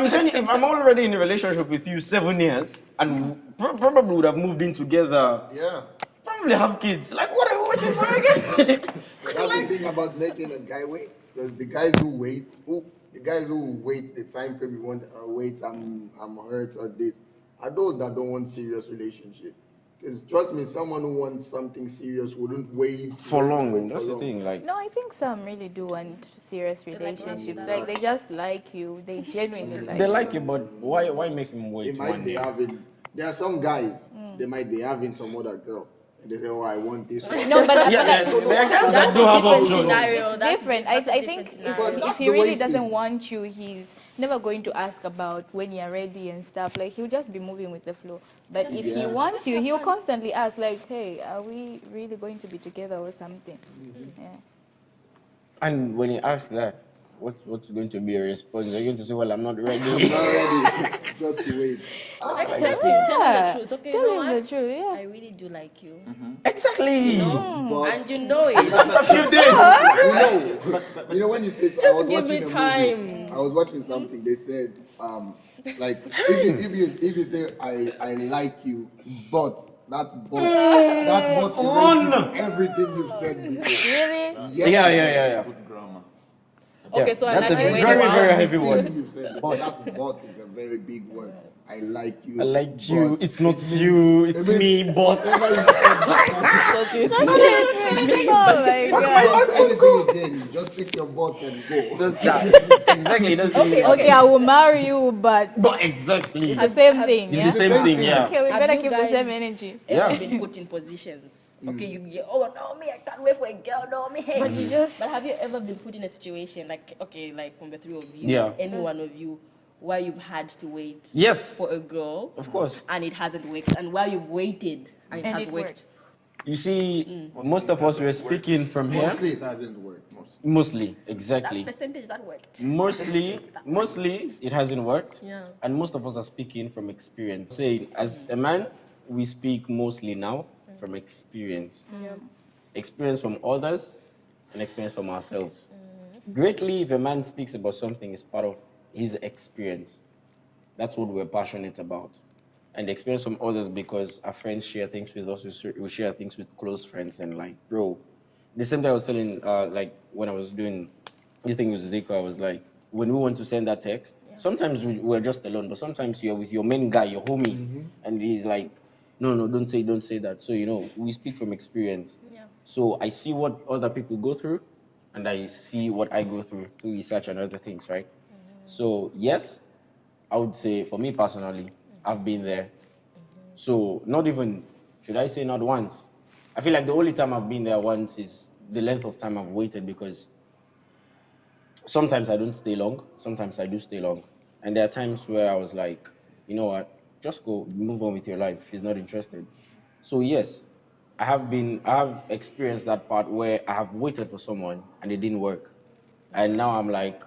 I'm already in a relationship with you 7 years and probably would have moved in together, probably have kids. Like, what are we waiting for again? That's the thing about making a guy wait. Because the guys who wait the time frame you want, wait, I'm hurt or this, are those that don't want serious relationship. Because trust me, someone who wants something serious wouldn't wait for long. That's the thing. Like, no, I think some really do want serious relationships. Like they just like you. They genuinely like you. They like you, but why make him wait? They might be having. There are some guys. They might be having some other girl. And they say, oh, I want this one. No, but there are guys that do have options. Scenario. That's different. that's a I different think scenario. if he really doesn't want you, he's never going to ask about when you're ready and stuff. Like he'll just be moving with the flow. But if he wants you, he'll constantly ask, like, "Hey, are we really going to be together or something?" Yeah. And when he asks that, what's going to be a response? You're going to say, "Well, I'm not ready." I'm not ready. Just wait. Expect him. Tell him the truth. Okay, Tell you know him what? the truth, yeah. I really do like you. Exactly. But And you know it. After a few days. you know when you say, I was Just give watching me a time. movie, I was watching something. They said, like if you say I like you, but that erases everything you've said before. Really? Yeah. Good grammar. Okay, so I that's like a you very, when you very are. heavy word. Everything you've said before, that but is a very big word. I like you. I like you. but It's not it you. means- It's it me. means But whatever you said Don't you Oh my God. anything again, just take your butts and go. that's that. Exactly. That's Okay, I will marry you, but But exactly. it's the same thing, It's yeah? the same thing. Yeah. Okay, we Have better you keep the guys- same energy. Ever Yeah. been put in positions? Okay, you oh no me, I can't wait for a girl, no me. But you just... But have you ever been put in a situation like from the three of you, Yeah. any one of you, where you've had to wait Yes. for a girl Of course. and it hasn't worked, and where you've waited and it And has it worked? worked. You see, most of us were speaking from here. Mostly it hasn't worked. Mostly, That exactly. percentage that worked. Mostly it hasn't worked. Yeah. And most of us are speaking from experience. Saying, as a man, we speak mostly now from experience. Experience from others and experience from ourselves. Greatly, if a man speaks about something, it's part of his experience. That's what we're passionate about. And experience from others because our friends share things with us, we share things with close friends, and like, bro, the same thing I was telling, like when I was doing this thing with Zico, I was like, when we want to send that text, sometimes we're just alone, but sometimes you're with your main guy, your homie, and he's like, no, don't say that. So, we speak from experience. Yeah. So I see what other people go through, and I see what I go through research and other things, right? So yes, I would say for me personally, I've been there. So not even, should I say not once? I feel like the only time I've been there once is the length of time I've waited, because sometimes I don't stay long, sometimes I do stay long. And there are times where I was like, you know what, just go, move on with your life. She's not interested. So yes, I have experienced that part where I have waited for someone and it didn't work. And now I'm like,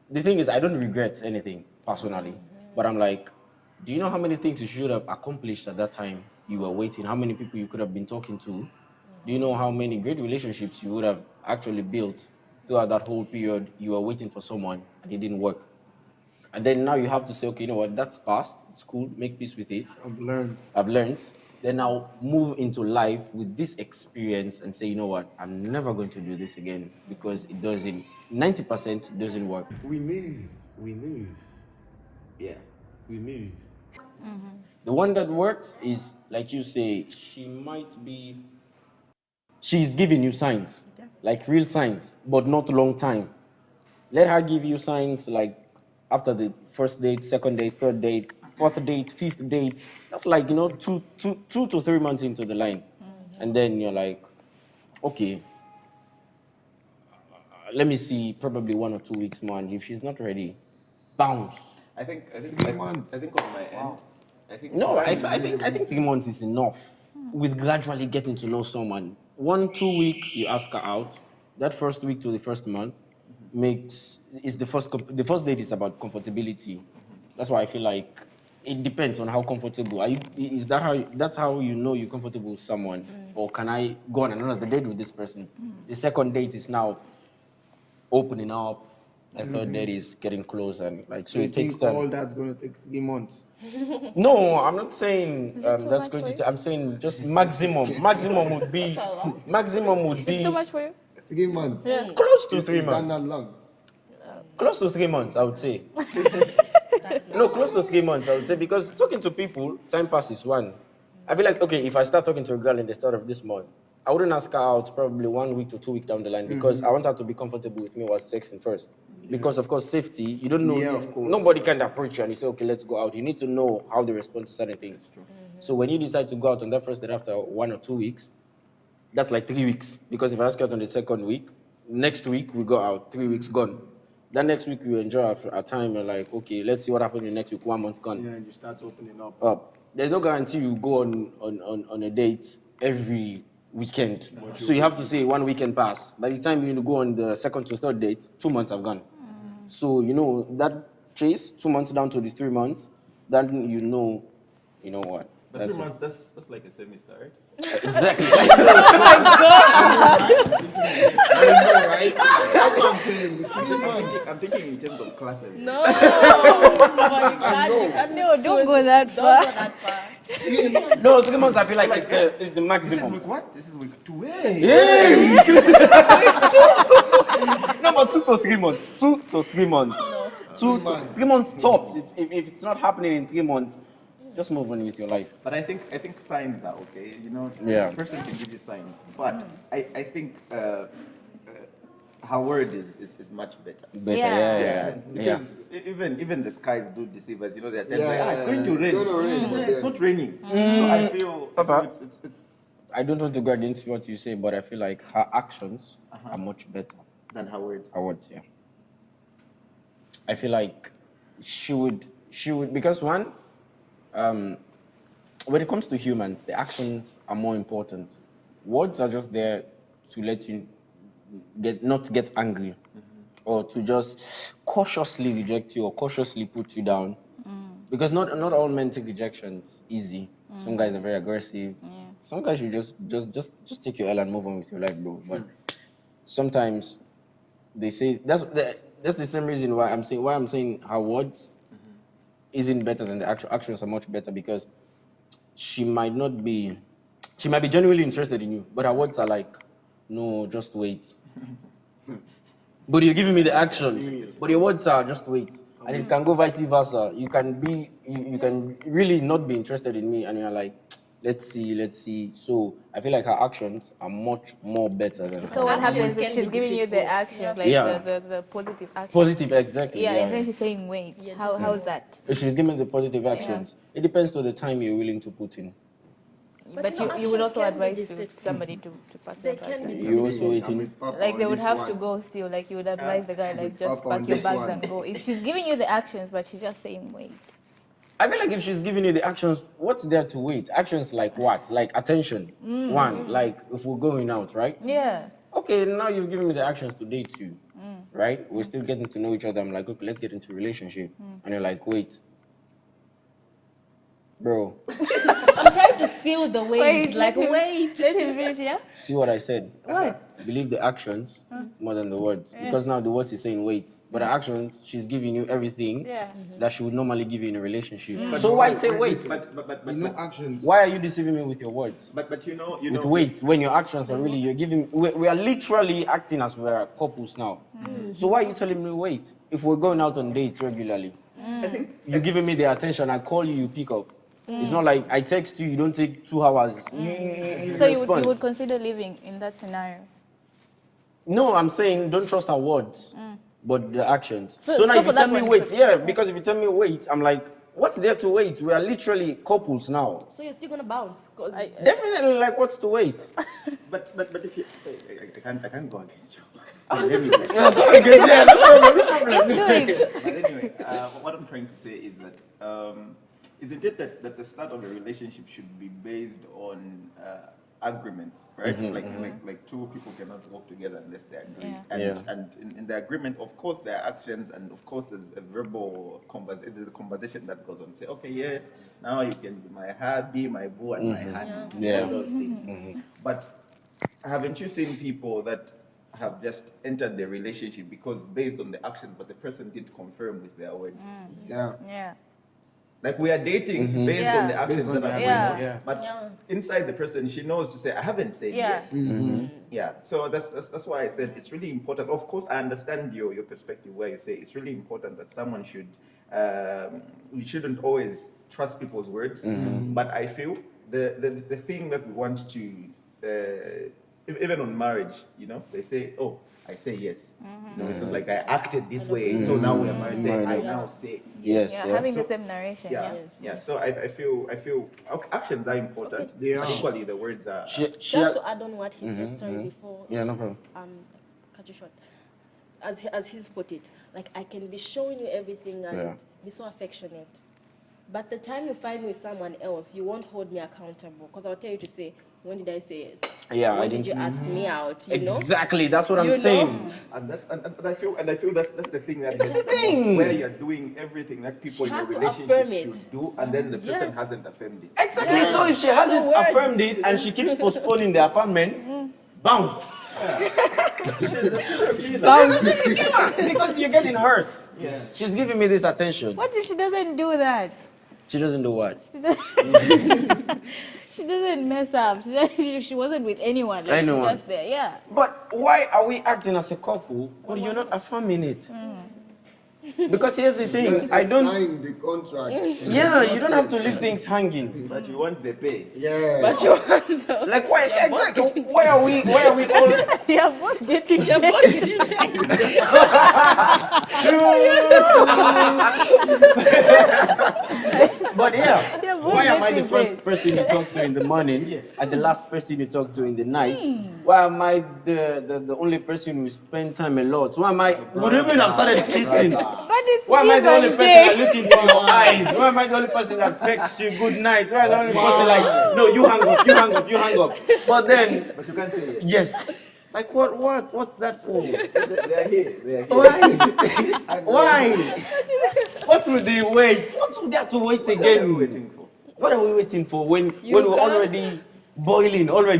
the thing is, I don't regret anything personally, but I'm like, do you know how many things you should have accomplished at that time you were waiting? How many people you could have been talking to? Do you know how many great relationships you would have actually built throughout that whole period you were waiting for someone and it didn't work? And then now you have to say, okay, you know what, that's past, it's cool, make peace with it. I've learned. Then I'll move into life with this experience and say, you know what, I'm never going to do this again, because it doesn't, 90% doesn't work. We move. Yeah, we move. The one that works is, like you say, she's giving you signs, like real signs, but not long time. Let her give you signs like after the first date, second date, third date, fourth date, fifth date. That's like, 2 to 3 months into the line. And then you're like, okay, let me see probably 1 or 2 weeks more. And if she's not ready, bounce. I think 3 months. I think on my end, I think No, signs I think 3 months is enough. With gradually getting to know someone, 1 2 week you ask her out. That first week to the first month is the first date is about comfortability. That's why I feel like it depends on how comfortable are you. Is that that's how you know you're comfortable with someone, or can I go on another date with this person? The second date is now opening up. The third date is getting close, and like so it takes time. All that's going to take 3 months. No, I'm not saying too that's much going for to. I'm saying just maximum. Maximum would be. Maximum would It's be too much for you? 3 months. close to Is 3 that months. not long? Close to 3 months, I would say. No, close to 3 months, I would say, because talking to people, time passes one. I feel like, okay, if I start talking to a girl in the start of this month, I wouldn't ask her out probably 1 week to 2 weeks down the line, because I want her to be comfortable with me whilst texting first. Because of course, safety, you don't know, Yeah, of course. nobody can approach you and you say, okay, let's go out. You need to know how they respond to certain things. So when you decide to go out on that first date after 1 or 2 weeks, that's like 3 weeks. Because if I ask you out on the second week, next week we go out, 3 weeks gone. Then next week you enjoy our time and like, okay, let's see what happens in the next week, 1 month gone. Yeah, and you start opening up. There's no guarantee you go on a date every weekend. So you have to say 1 weekend pass. By the time you go on the second to third date, 2 months have gone. So that chase, 2 months down to the 3 months, then you know what. But That's 3 it. months, that's like a semester, right? Exactly. I know, right? That's what I'm saying. 3 months. I'm thinking in terms of classes. No, you can't No, don't go that Don't far. go that far. No, 3 months I feel like is the This is maximum. week what? This is week 2. No, but 2 to 3 months. 2 to 3 months. No. 2 to 3 months tops. If it's not happening in 3 months, just move on with your life. But I think signs are okay. Yeah. A person can give you signs. But I think her word is much better. Better, Yeah. yeah. Because even the skies do deceive us. There are times Yeah, like, it's going to rain. It's gonna rain, Yeah, but it's then- not raining. So I feel Papa. it's I don't want to go against what you say, but I feel like her actions are much better. than her word. Her words, yeah. I feel like she would because one, when it comes to humans, the actions are more important. Words are just there to let you not get angry, or to just cautiously reject you or cautiously put you down. Because not all men take rejections easy. Some guys are very aggressive. Some guys should just take your L and move on with your life, bro. But sometimes they say that's the same reason why I'm saying her words isn't better than the actions are much better, because she might be genuinely interested in you, but her words are like, no, just wait. But you're giving me the actions, but your words are just wait. And it can go vice versa. You can really not be interested in me, and you're like, let's see. So I feel like her actions are much more better than So her what words. happens if can she's be giving you the deceitful. actions, like Yeah. the positive actions? Positive, exactly. Yeah, Yeah, and then yeah. she's saying, wait, Yeah, how's that? If she's giving the positive actions, it depends on the time you're willing to put in. But you know, you would actions also can be advise deceitful. somebody to pack They their can bags be and You go. also I'm waiting. with Papa Like on they would this have one. to go still. Like you would advise the guy, like with just Papa on pack your this bags one. and go. If she's giving you the actions, but she's just saying wait. I feel like if she's giving you the actions, what's there to wait? Actions like what? Like attention. One, like if we're going out, right? Yeah. Okay, now you've given me the actions to date you, right? We're still getting to know each other. I'm like, okay, let's get into a relationship. And you're like, wait, bro, I'm trying to seal the wait. Like, wait. Let him finish, yeah? see what I said? What? Believe the actions more than the words. Because now the words is saying wait, but the actions, she's giving you everything Yeah. that she would normally give you in a relationship. But So why say but wait? listen, But you know actions. Why are you deceiving me with your words? But you know With wait, when your actions are really, you're giving, we are literally acting as we're couples now. So why are you telling me wait? If we're going out on dates regularly, I think you're giving me the attention, I call you, you pick up. It's not like I text you, you don't take 2 hours. You So respond. you would consider living in that scenario? No, I'm saying don't trust her words, but the actions. So- So now so if you for that tell me one, wait, it's yeah, because if you tell me wait, I'm like, what's there to wait? We are literally couples now. So you're still gonna bounce? Cause Definitely, like, what's to wait? but if you I can't go against you. Let me Yeah, no problem. Just do it. But anyway, what I'm trying to say is that isn't it that the start of a relationship should be based on agreements, right? Like two people cannot work together unless they agree. Yeah. And in the agreement, of course, there are actions, and of course, there's a verbal conversation. There's a conversation that goes on. Say, okay, yes, now you can be my heart, be my boo, and my heart. Yeah. All those things. But haven't you seen people that have just entered the relationship because based on the actions, but the person didn't confirm with their words? Yeah. Yeah. Like we are dating based on the actions Based on that are the going actions, on. yeah. But inside the person, she knows to say, I haven't said Yeah. yes. Yeah. So that's why I said it's really important. Of course, I understand your perspective where you say it's really important that someone should, we shouldn't always trust people's words. But I feel the thing that we want to, even on marriage, you know, they say, oh, I say yes. You know, it's not like I acted this way, so now we are married. Say, I now say yes. Yeah, Yeah. having the So- same narration. Yeah, Yeah. yeah. So I feel actions are important. They are. But equally, the words are. just to add on what he said, sorry, before Yeah, no problem. cut you short. As he's put it, like I can be showing you everything and Yeah. be so affectionate, but the time you find me with someone else, you won't hold me accountable because I'll tell you to say, when did I say yes? Yeah, I When did didn't- you ask me out? You know. Exactly, that's what You I'm know? saying. And I feel that's the thing that It's the thing. where you're doing everything that people She in your has to relationship affirm it. should do, and then the person Yes. hasn't affirmed it. Exactly. Yes. So if she hasn't So words. affirmed it and she keeps postponing the affirmment, bounce. Because you're getting hurt. Yeah. She's giving me this attention. What if she doesn't do that? She doesn't do what? She doesn't mess up. She wasn't with anyone. Like Anyone. she's just there. Yeah. But why are we acting as a couple but you're not affirming it? Because here's the thing, Just I don't. sign the contract. Yeah, you don't have to leave things hanging. But you want the pay. Yeah. But you want Like why exactly? Why are we all? Yeah, both getting your paid. body is But yeah, They're both why am I the getting first paid. person you talk to in the morning and the last person you talk to in the night? Why am I the only person who spend time a lot? Why am I? Would even have started kissing. But it's Why am I the only give person and that look into your eyes? Why am I the only person that pecks you good night? Why am I the only person like, no, you hang up, you hang up, you hang up. But then, But you can't say yes. yes. Like what's that for? They are here. They are here. Why? Why? What would they wait? What would they have to wait What are again? you waiting for? What are we waiting for when we're can't- already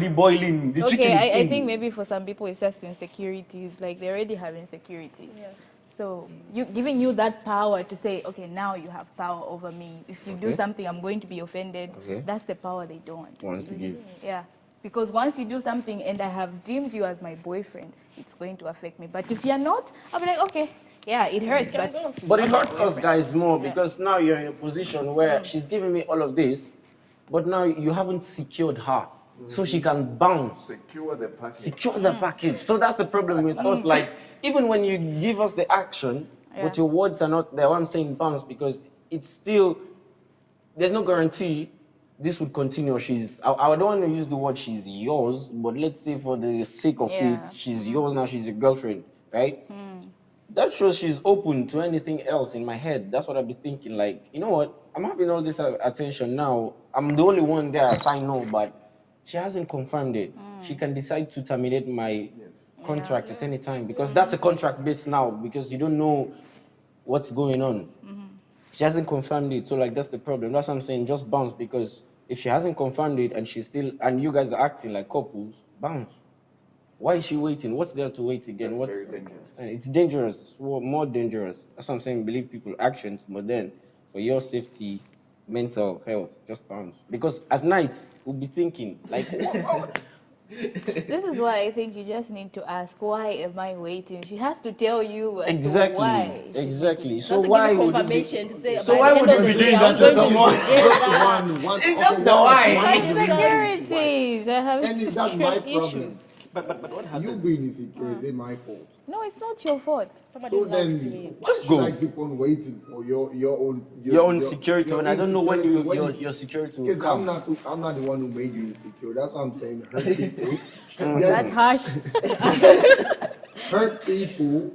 boiling? The chicken Okay, is I in. think maybe for some people it's just insecurities. Like they already have insecurities. Yes. So you giving you that power to say, okay, now you have power over me. If you do Okay. something, I'm going to be offended. Okay. That's the power they don't. Want to give. Yeah. Because once you do something and I have deemed you as my boyfriend, it's going to affect me. But if you're not, I'll be like, okay, yeah, it hurts, but But it hurts us guys more because now you're in a position where she's giving me all of this, but now you haven't secured her. So she can bounce. Secure the package. Secure the package. So that's the problem with us. Like, even when you give us the action, but your words are not there. What I'm saying bounce, because it's still, there's no guarantee this would continue. I don't want to use the word she's yours, but let's say for the sake of it, she's yours now, she's your girlfriend, right? That shows she's open to anything else in my head. That's what I've been thinking. Like, you know what? I'm having all this attention now. I'm the only one there, I know, but she hasn't confirmed it. She can decide to terminate my contract at any time, because that's a contract based now, because you don't know what's going on. She hasn't confirmed it, so like that's the problem. That's what I'm saying, just bounce, because if she hasn't confirmed it and she's still, and you guys are acting like couples, bounce. Why is she waiting? What's there to wait again? That's very dangerous. It's dangerous. It's more dangerous. That's what I'm saying. Believe people actions, but then for your safety, mental health, just bounce. Because at night we'll be thinking like, what? This is why I think you just need to ask, why am I waiting? She has to tell you as Exactly. to why. Exactly. So Just to why give you would confirmation to say, So by why the would end of you the be day, doing I'm that to going someone? get that. One, That's the why. Like one- insecurities. I have And is that my issues. problem? But what happens? You being insecure, is it my fault? No, it's not your fault. Somebody So loves then, me. Just why go. should I keep on waiting for your own security, your and I don't know when insecurity your security will Because come. I'm not the one who made you insecure. That's what I'm saying. Hurt people. That's harsh. Hurt people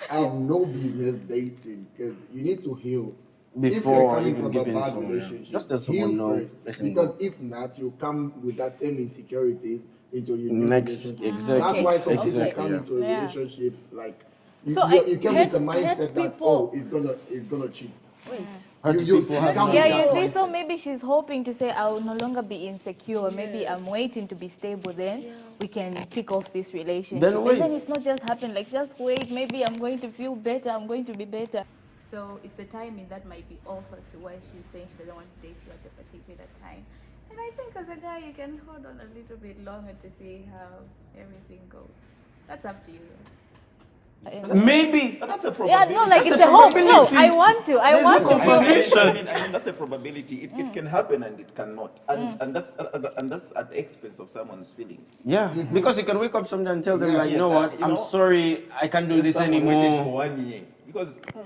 have no business dating, because you need to heal. If Before you're coming even from a giving bad someone, relationship, just tell someone heal no, first. let him Because go. if not, you come with that same insecurities into your new Next, relationship. exactly. That's why some Exactly, people come yeah. into a Yeah. relationship like you, So you, I- you come hurt- with the mindset hurt that people- it's gonna cheat. Wait. Hurt You people have come no- with Yeah, that you see, so mindset. maybe she's hoping to say, I will no longer be insecure. Maybe I'm waiting to be stable, then we can kick off this relationship. Then wait. And then it's not just happen, like just wait, maybe I'm going to feel better, I'm going to be better. So it's the timing that might be off as to why she's saying she doesn't want to date you at a particular time. And I think as a guy, you can hold on a little bit longer to see how everything goes. That's up to you. Maybe. But that's a Yeah, probability. no, like That's it's a a hope. No, probability. I want to. I There's no want to feel confirmation. I mean, that's a probability. It can happen and it cannot, and that's at the expense of someone's feelings. Yeah, because you can wake up someday and tell them, Yeah, like, you know what, you I'm know, sorry, I can't do this Someone waiting for anymore. 1 year because 1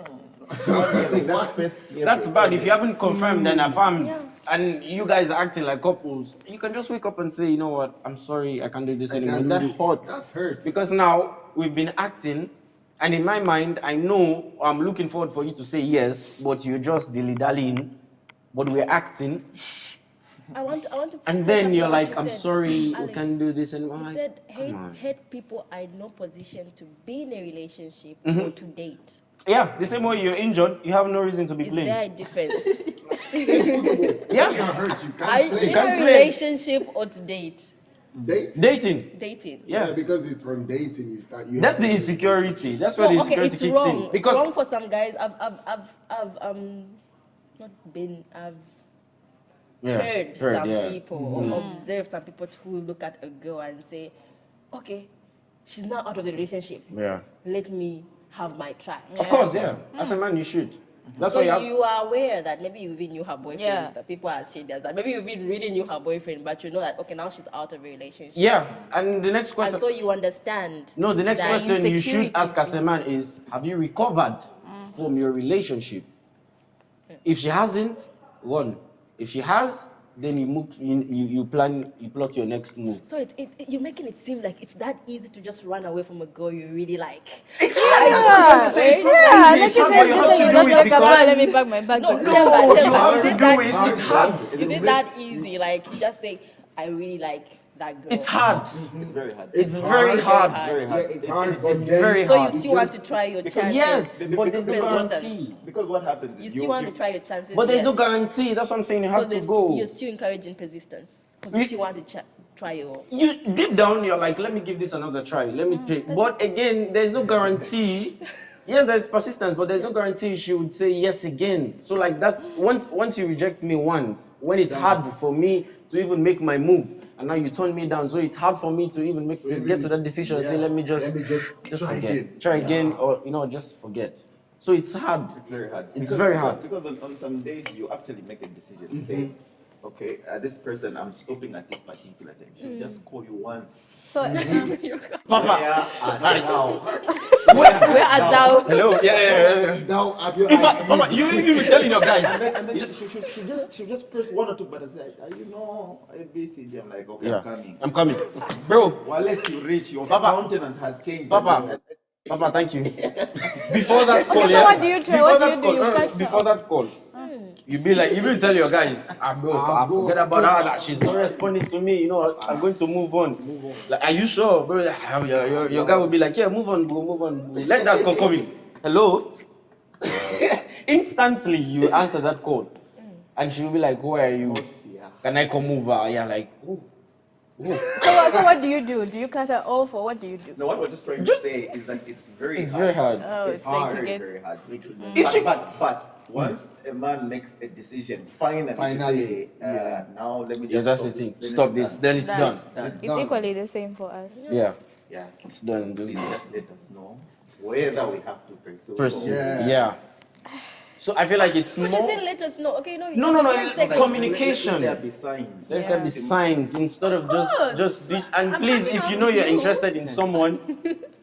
year, like that's first year. That's bad. If you haven't confirmed and affirmed, Yeah. and you guys are acting like couples, you can just wake up and say, you know what, I'm sorry, I can't do this I anymore. can't do That this. hurts. That hurts. Because now we've been acting, and in my mind, I know I'm looking forward for you to say yes, but you're just dilly-dallying, but we're acting. I want to And say then something you're what like, you I'm said. sorry, we Alex, can't do this anymore. You I'm said like, come on. hate people are in no position to be in a relationship Mm-hmm. or to date. Yeah, the same way you're injured, you have no reason to be Is playing. there a difference? Yeah. You can hurt. You Are you can't in play. a relationship or to date? Date. Dating. Dating. Yeah. Because it's from dating you start. You That's have the to- insecurity. That's So where the okay, insecurity it's kicks wrong. in. It's Because wrong for some guys. I've heard some people or observed some people who look at a girl and say, okay, she's now out of the relationship. Yeah. Let me have my try. Of course, yeah. As a man, you should. That's So why you have. you are aware that maybe you even knew her boyfriend, Yeah. that people are shady as that. Maybe you even really knew her boyfriend, but you know that, okay, now she's out of a relationship. Yeah. And the next question. And so you understand. No, the next that question you should insecurities ask as a man is, have you recovered from your relationship? If she hasn't, one. If she has, then you plot your next move. So you're making it seem like it's that easy to just run away from a girl you really like. It's Yeah, easy. and then she It's says, hard, but you you just have to like do a it girl, let me pack my bags. No, and go. Temba, you have to is it do that it. It's hard. Is it that easy? Like you just say, I really like that girl. It's hard. It's very hard. It's very hard. It's very Yeah, hard. it's hard. It's but then very So hard. you still want to try your chances. Yes, but there's no Persistence. guarantee. because what happens You is still want to try your chances. But there's no yes. guarantee. That's what I'm saying. You So have to go. you're still encouraging persistence. Because We- you still want to try your... You deep down, you're like, let me give this another try. Let me try. But again, there's no guarantee. Yes, there's persistence, but there's no guarantee she would say yes again. So like that's once you reject me once, when it's hard for me to even make my move, and now you turn me down, so it's hard for me to even get to that decision and say, let me just try forget, again. try again, or just forget. So it's hard. It's very hard. It's very hard. Because on some days you actually make a decision. You say, okay, this person, I'm stopping at this particular time. She'll just call you once. So Papa. Now. Where are thou? Hello. Yeah. Now, at In fact, Mama, you be telling your guys. And then she just press one or two buttons. You know, ABCD. I'm like, okay, Yeah. I'm coming. Bro. Well, unless you reach your Papa. countenance has changed. Papa, thank you. Before that call, so what do you try? What do you do? You cut before that call, you will tell your guys, bro, I forget about her. That she's not responding to me. You know, I'm going to move on. Like, are you sure, bro? Your guy will be like, yeah, move on, bro, move on. Bro. Let that call come in. Hello. Instantly, you answer that call, and she will be like, who are you? Can I come over? Yeah, like, oh. So what do you do? Do you cut her off, or what do you do? No, what we're just trying to say is that it's very hard. Very hard. Oh, it's like to very, get. very hard. If But once a man makes a decision, finally, to say, now let me just that's the thing. Stop this. Then it's done. It's equally the same for us. Yeah, Yeah, it's done. please just let us know whether we have to pursue. First, or- yeah. So I feel like it's more. But you say let us know. Okay, no. No, it's it's communication. Let there be signs. There's gotta be signs instead of course. just this. And please, if you know you're interested in someone,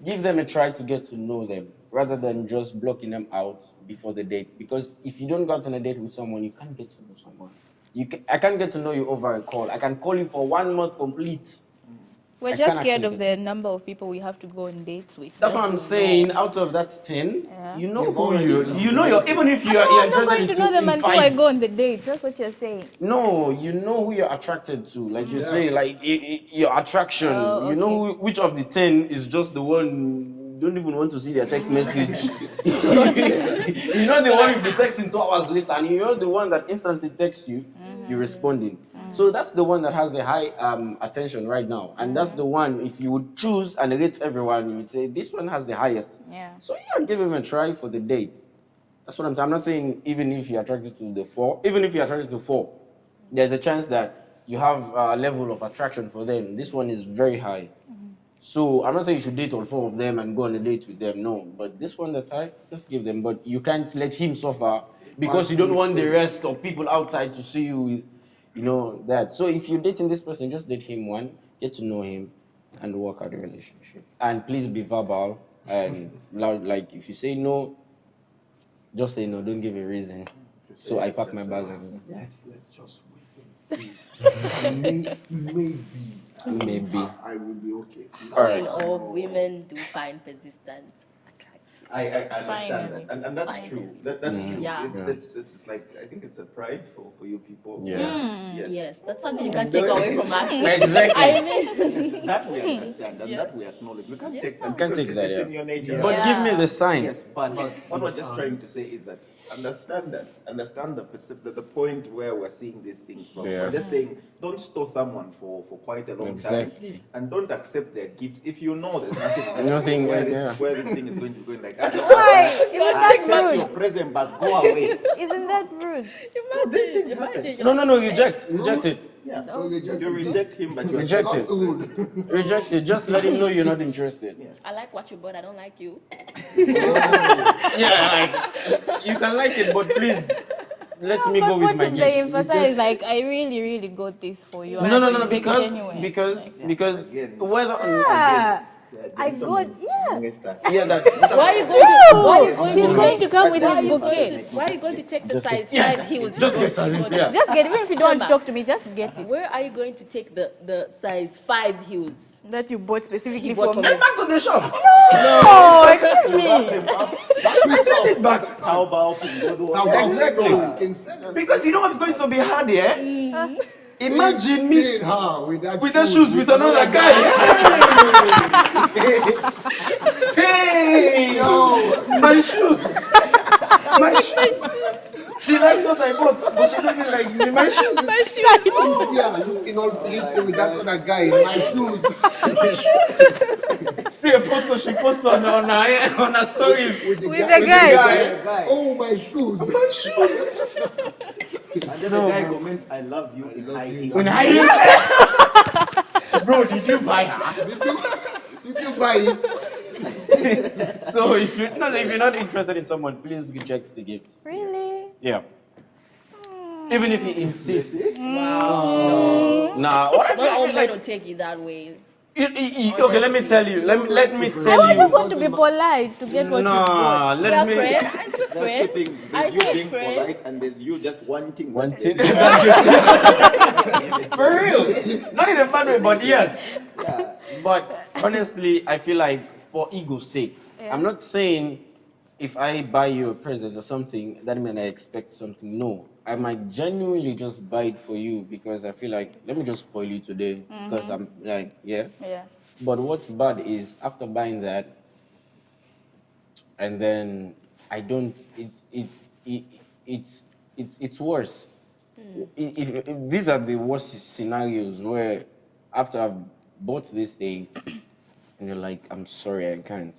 give them a try to get to know them rather than just blocking them out before the date. Because if you don't go out on a date with someone, you can't get to know someone. I can't get to know you over a call. I can call you for 1 month complete. We're I just can't scared actually of the number of people we have to go on dates with. That's Just what I'm to saying. Out of that 10, Yeah. you know who you know you're even if you're I'm not going interested to know them in until I go on the dates. That's what you're saying. No, you know who you're attracted to. Like you say, like your attraction. Oh, You know which of the 10 is just the one you don't even want to see their text message. You know the one you'll be texting 2 hours later, and you know the one that instantly texts you, you're responding. So that's the one that has the high attention right now. And that's the one, if you would choose and rate everyone, you would say this one has the highest. Yeah. So yeah, give him a try for the date. That's what I'm saying. I'm not saying even if you're attracted to the 4, even if you're attracted to 4, there's a chance that you have a level of attraction for them. This one is very high. So I'm not saying you should date all 4 of them and go on a date with them. No, but this one that's high, just give them. But you can't let him suffer because you don't want the rest of people outside to see you with, that. So if you're dating this person, just date him one, get to know him, and work out the relationship. And please be verbal and loud. Like if you say no, just say no. Don't give a reason. So I pack my bags and Let's just wait and see. Maybe I will be okay. all right. All women do find persistence attractive. I understand Finally. that, and that's true. That's true. Yeah. It's like I think it's a pride for you people. Yeah. Yes, that's something you can't take away from us. Exactly. I mean, That we understand and that we acknowledge. We can't take that. You can't because take that, It's yeah. in your nature. But give me the sign. Yes, but what we're just trying to say is that understand us, understand the point where we're seeing these things from. Yeah. We're just saying don't store someone for quite a long Exactly. time, and don't accept their gifts if you know there's nothing, Nothing, where yeah. this thing is going to go in like. Why? Isn't that Accept your rude? present, but go away. Isn't that rude? imagine. No, reject it. Yeah. So You reject him, but you Reject accept it. his present. Reject it. Just let him know you're not interested. I like what you bought. I don't like you. Yeah, like you can like it, but please let me go But with what my if they gift. emphasize, like, I really, really got this for you? I'm No, not going to take it because anyway. because Again. whether Yeah. Yeah, I got, yeah. amongst us. yeah that Why are you going to? Why are you going He's to? going to come with Why are his you going bouquet. to? Why are you going to take the Just size get- 5 heels? just get it, yeah. Just get it. Even if you don't want to Temba. talk to me, just get it. Where are you going to take the size 5 heels? That you bought specifically You bought for for me. me. back to the shop. No, excuse me. I send it back How about Exactly. You can send us because you know what's going to be hard, yeah. Imagine me seeing her with that with the shoes with another guy. Hey, yo, my shoes. My shoes. She likes what I bought, but she doesn't like me. My shoes. She's here looking all pretty with that other guy in my shoes. See a photo she posted on her stories. With With the guy. Oh, my shoes. And then the guy comments, I love you in high heels. When I bro, did you buy her? Did you buy it? So if you're not interested in someone, please reject the gift. Really? Yeah. Even if he insists. Wow. Nah, what I feel Not all like, men will take it that way. okay, let me tell you. Let me I tell would just you. want to be polite to get what you Nah, want. We are let me. friends. Aren't we There are two friends? things. There's Aren't you we being friends? polite and there's you just wanting One what thing. they- For real. Not in a bad way, but yes. Yeah. But honestly, I feel like for ego's sake, Yeah. I'm not saying if I buy you a present or something, that means I expect something. No. I might genuinely just buy it for you because I feel like, let me just spoil you today because I'm like, yeah. Yeah. But what's bad is after buying that, and then I don't. It's worse. If these are the worst scenarios where after I've bought this thing, and you're like, I'm sorry, I can't.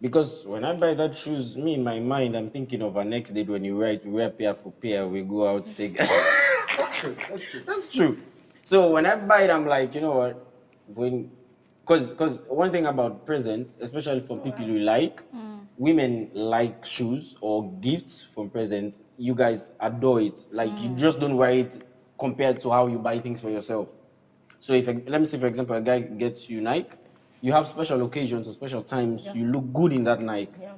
Because when I buy that shoes, me in my mind, I'm thinking of our next date when you write, we wear pair for pair, we go out, take. That's true. That's true. That's true. So when I buy it, I'm like, you know what? When, because one thing about presents, especially for people you like, women like shoes or gifts from presents. You guys adore it. Like you just don't wear it compared to how you buy things for yourself. So if let me say, for example, a guy gets you Nike, you have special occasions or special times, you look good in that Nike. Yeah.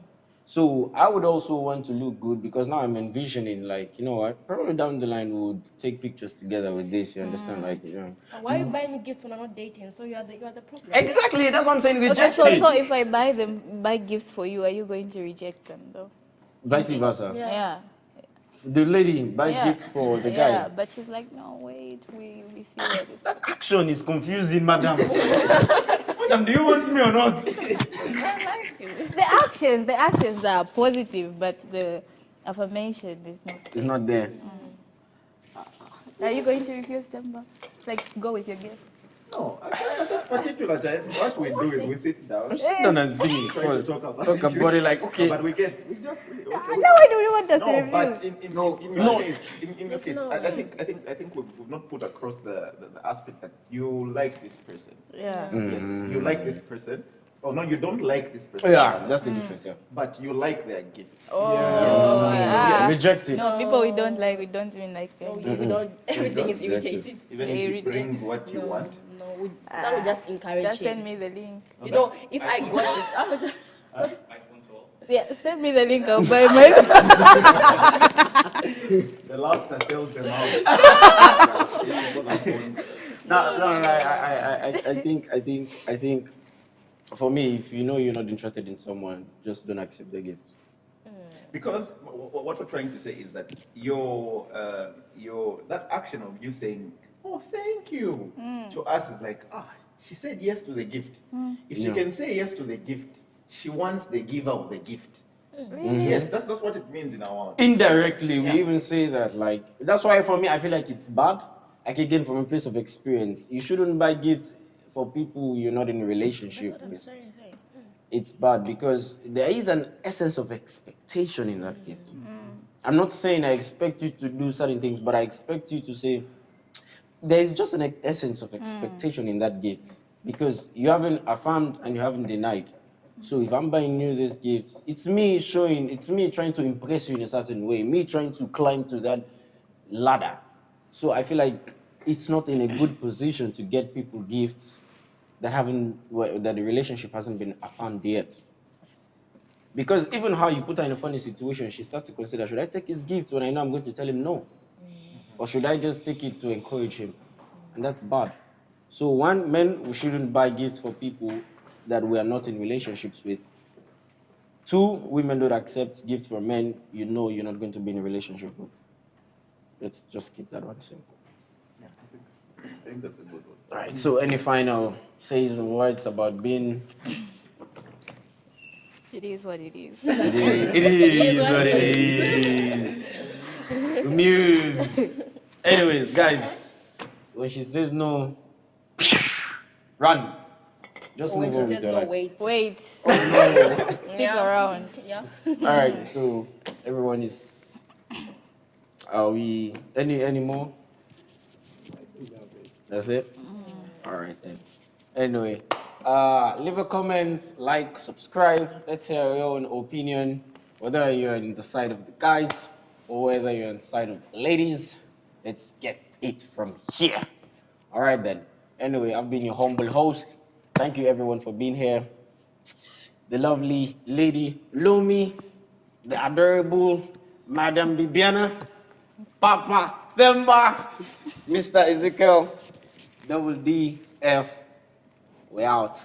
So I would also want to look good because now I'm envisioning, like, you know what, probably down the line we would take pictures together with this. You understand, like, you know. Why are you buying me gifts when I'm not dating? So you are the problem. Exactly, that's what I'm saying. Okay, Reject so it. if I buy gifts for you, are you going to reject them though? Vice versa. Yeah. The lady buys Yeah. gifts for the Yeah, guy. but she's like, no, wait, we see where this. That action is confusing, madam. Madam, do you want me or not? The actions are positive, but the affirmation is not. It's not there. Are you going to refuse them? Like, go with your gift. No, at this particular time, what we do is we sit down, Sit down and think try to first. talk about Talk about it like, okay. But we just No, why do you want us to no, refuse? but in your No. case, in your case, I think we've not put across the aspect that you like this person. Yeah. Yes, you like this person. Oh no, you don't like this person. Yeah, that's the difference, yeah. But you like their gifts. Ah. Reject it. No, people we don't even like them. No, we don't. Everything is irritating. Even if it brings what you want. No, that would just encourage Just him. send me the link. You know, if I got it, I would just. Yeah, send me the link. I'll buy myself. The laughter sells them out. No. I think, for me, if you know you're not interested in someone, just don't accept the gifts. Because what we're trying to say is that your that action of you saying, "Oh, thank you," to us is like, she said yes to the gift. If she Yeah. can say yes to the gift, she wants the giver of the gift. Yes, that's what it means in our. Indirectly, we Yeah. even say that, like, that's why for me, I feel like it's bad. Like, again, from a place of experience, you shouldn't buy gifts for people you're not in a relationship with. It's bad because there is an essence of expectation in that gift. I'm not saying I expect you to do certain things, but I expect you to say, there is just an essence of expectation in that gift because you haven't affirmed and you haven't denied. So if I'm buying you this gift, it's me trying to impress you in a certain way, me trying to climb to that ladder. So I feel like it's not in a good position to get people gifts that the relationship hasn't been affirmed yet. Because even how you put her in a funny situation, she starts to consider, should I take his gift when I know I'm going to tell him no? Or should I just take it to encourage him? And that's bad. So one, men, we shouldn't buy gifts for people that we are not in relationships with. Two, women don't accept gifts from men you know you're not going to be in a relationship with. Let's just keep that one simple. Yeah, I think that's a good one. All right, so any final says words about being... It is what it is. It is what it is. Muse. Anyways, guys, when she says no, run. Just When move she on with says your no, life. wait. Wait. Stick Yeah. around. Yeah. All right, so everyone is... Are we... Any more? That's it? All right, then. Anyway, leave a comment, like, subscribe. Let's hear your own opinion, whether you're on the side of the guys or whether you're inside of ladies, let's get it from here. All right then. Anyway, I've been your humble host. Thank you everyone for being here. The lovely lady Lumi, the adorable Madam Bibiana, Papa Themba, Mr. Ezekiel, Double D F. We out.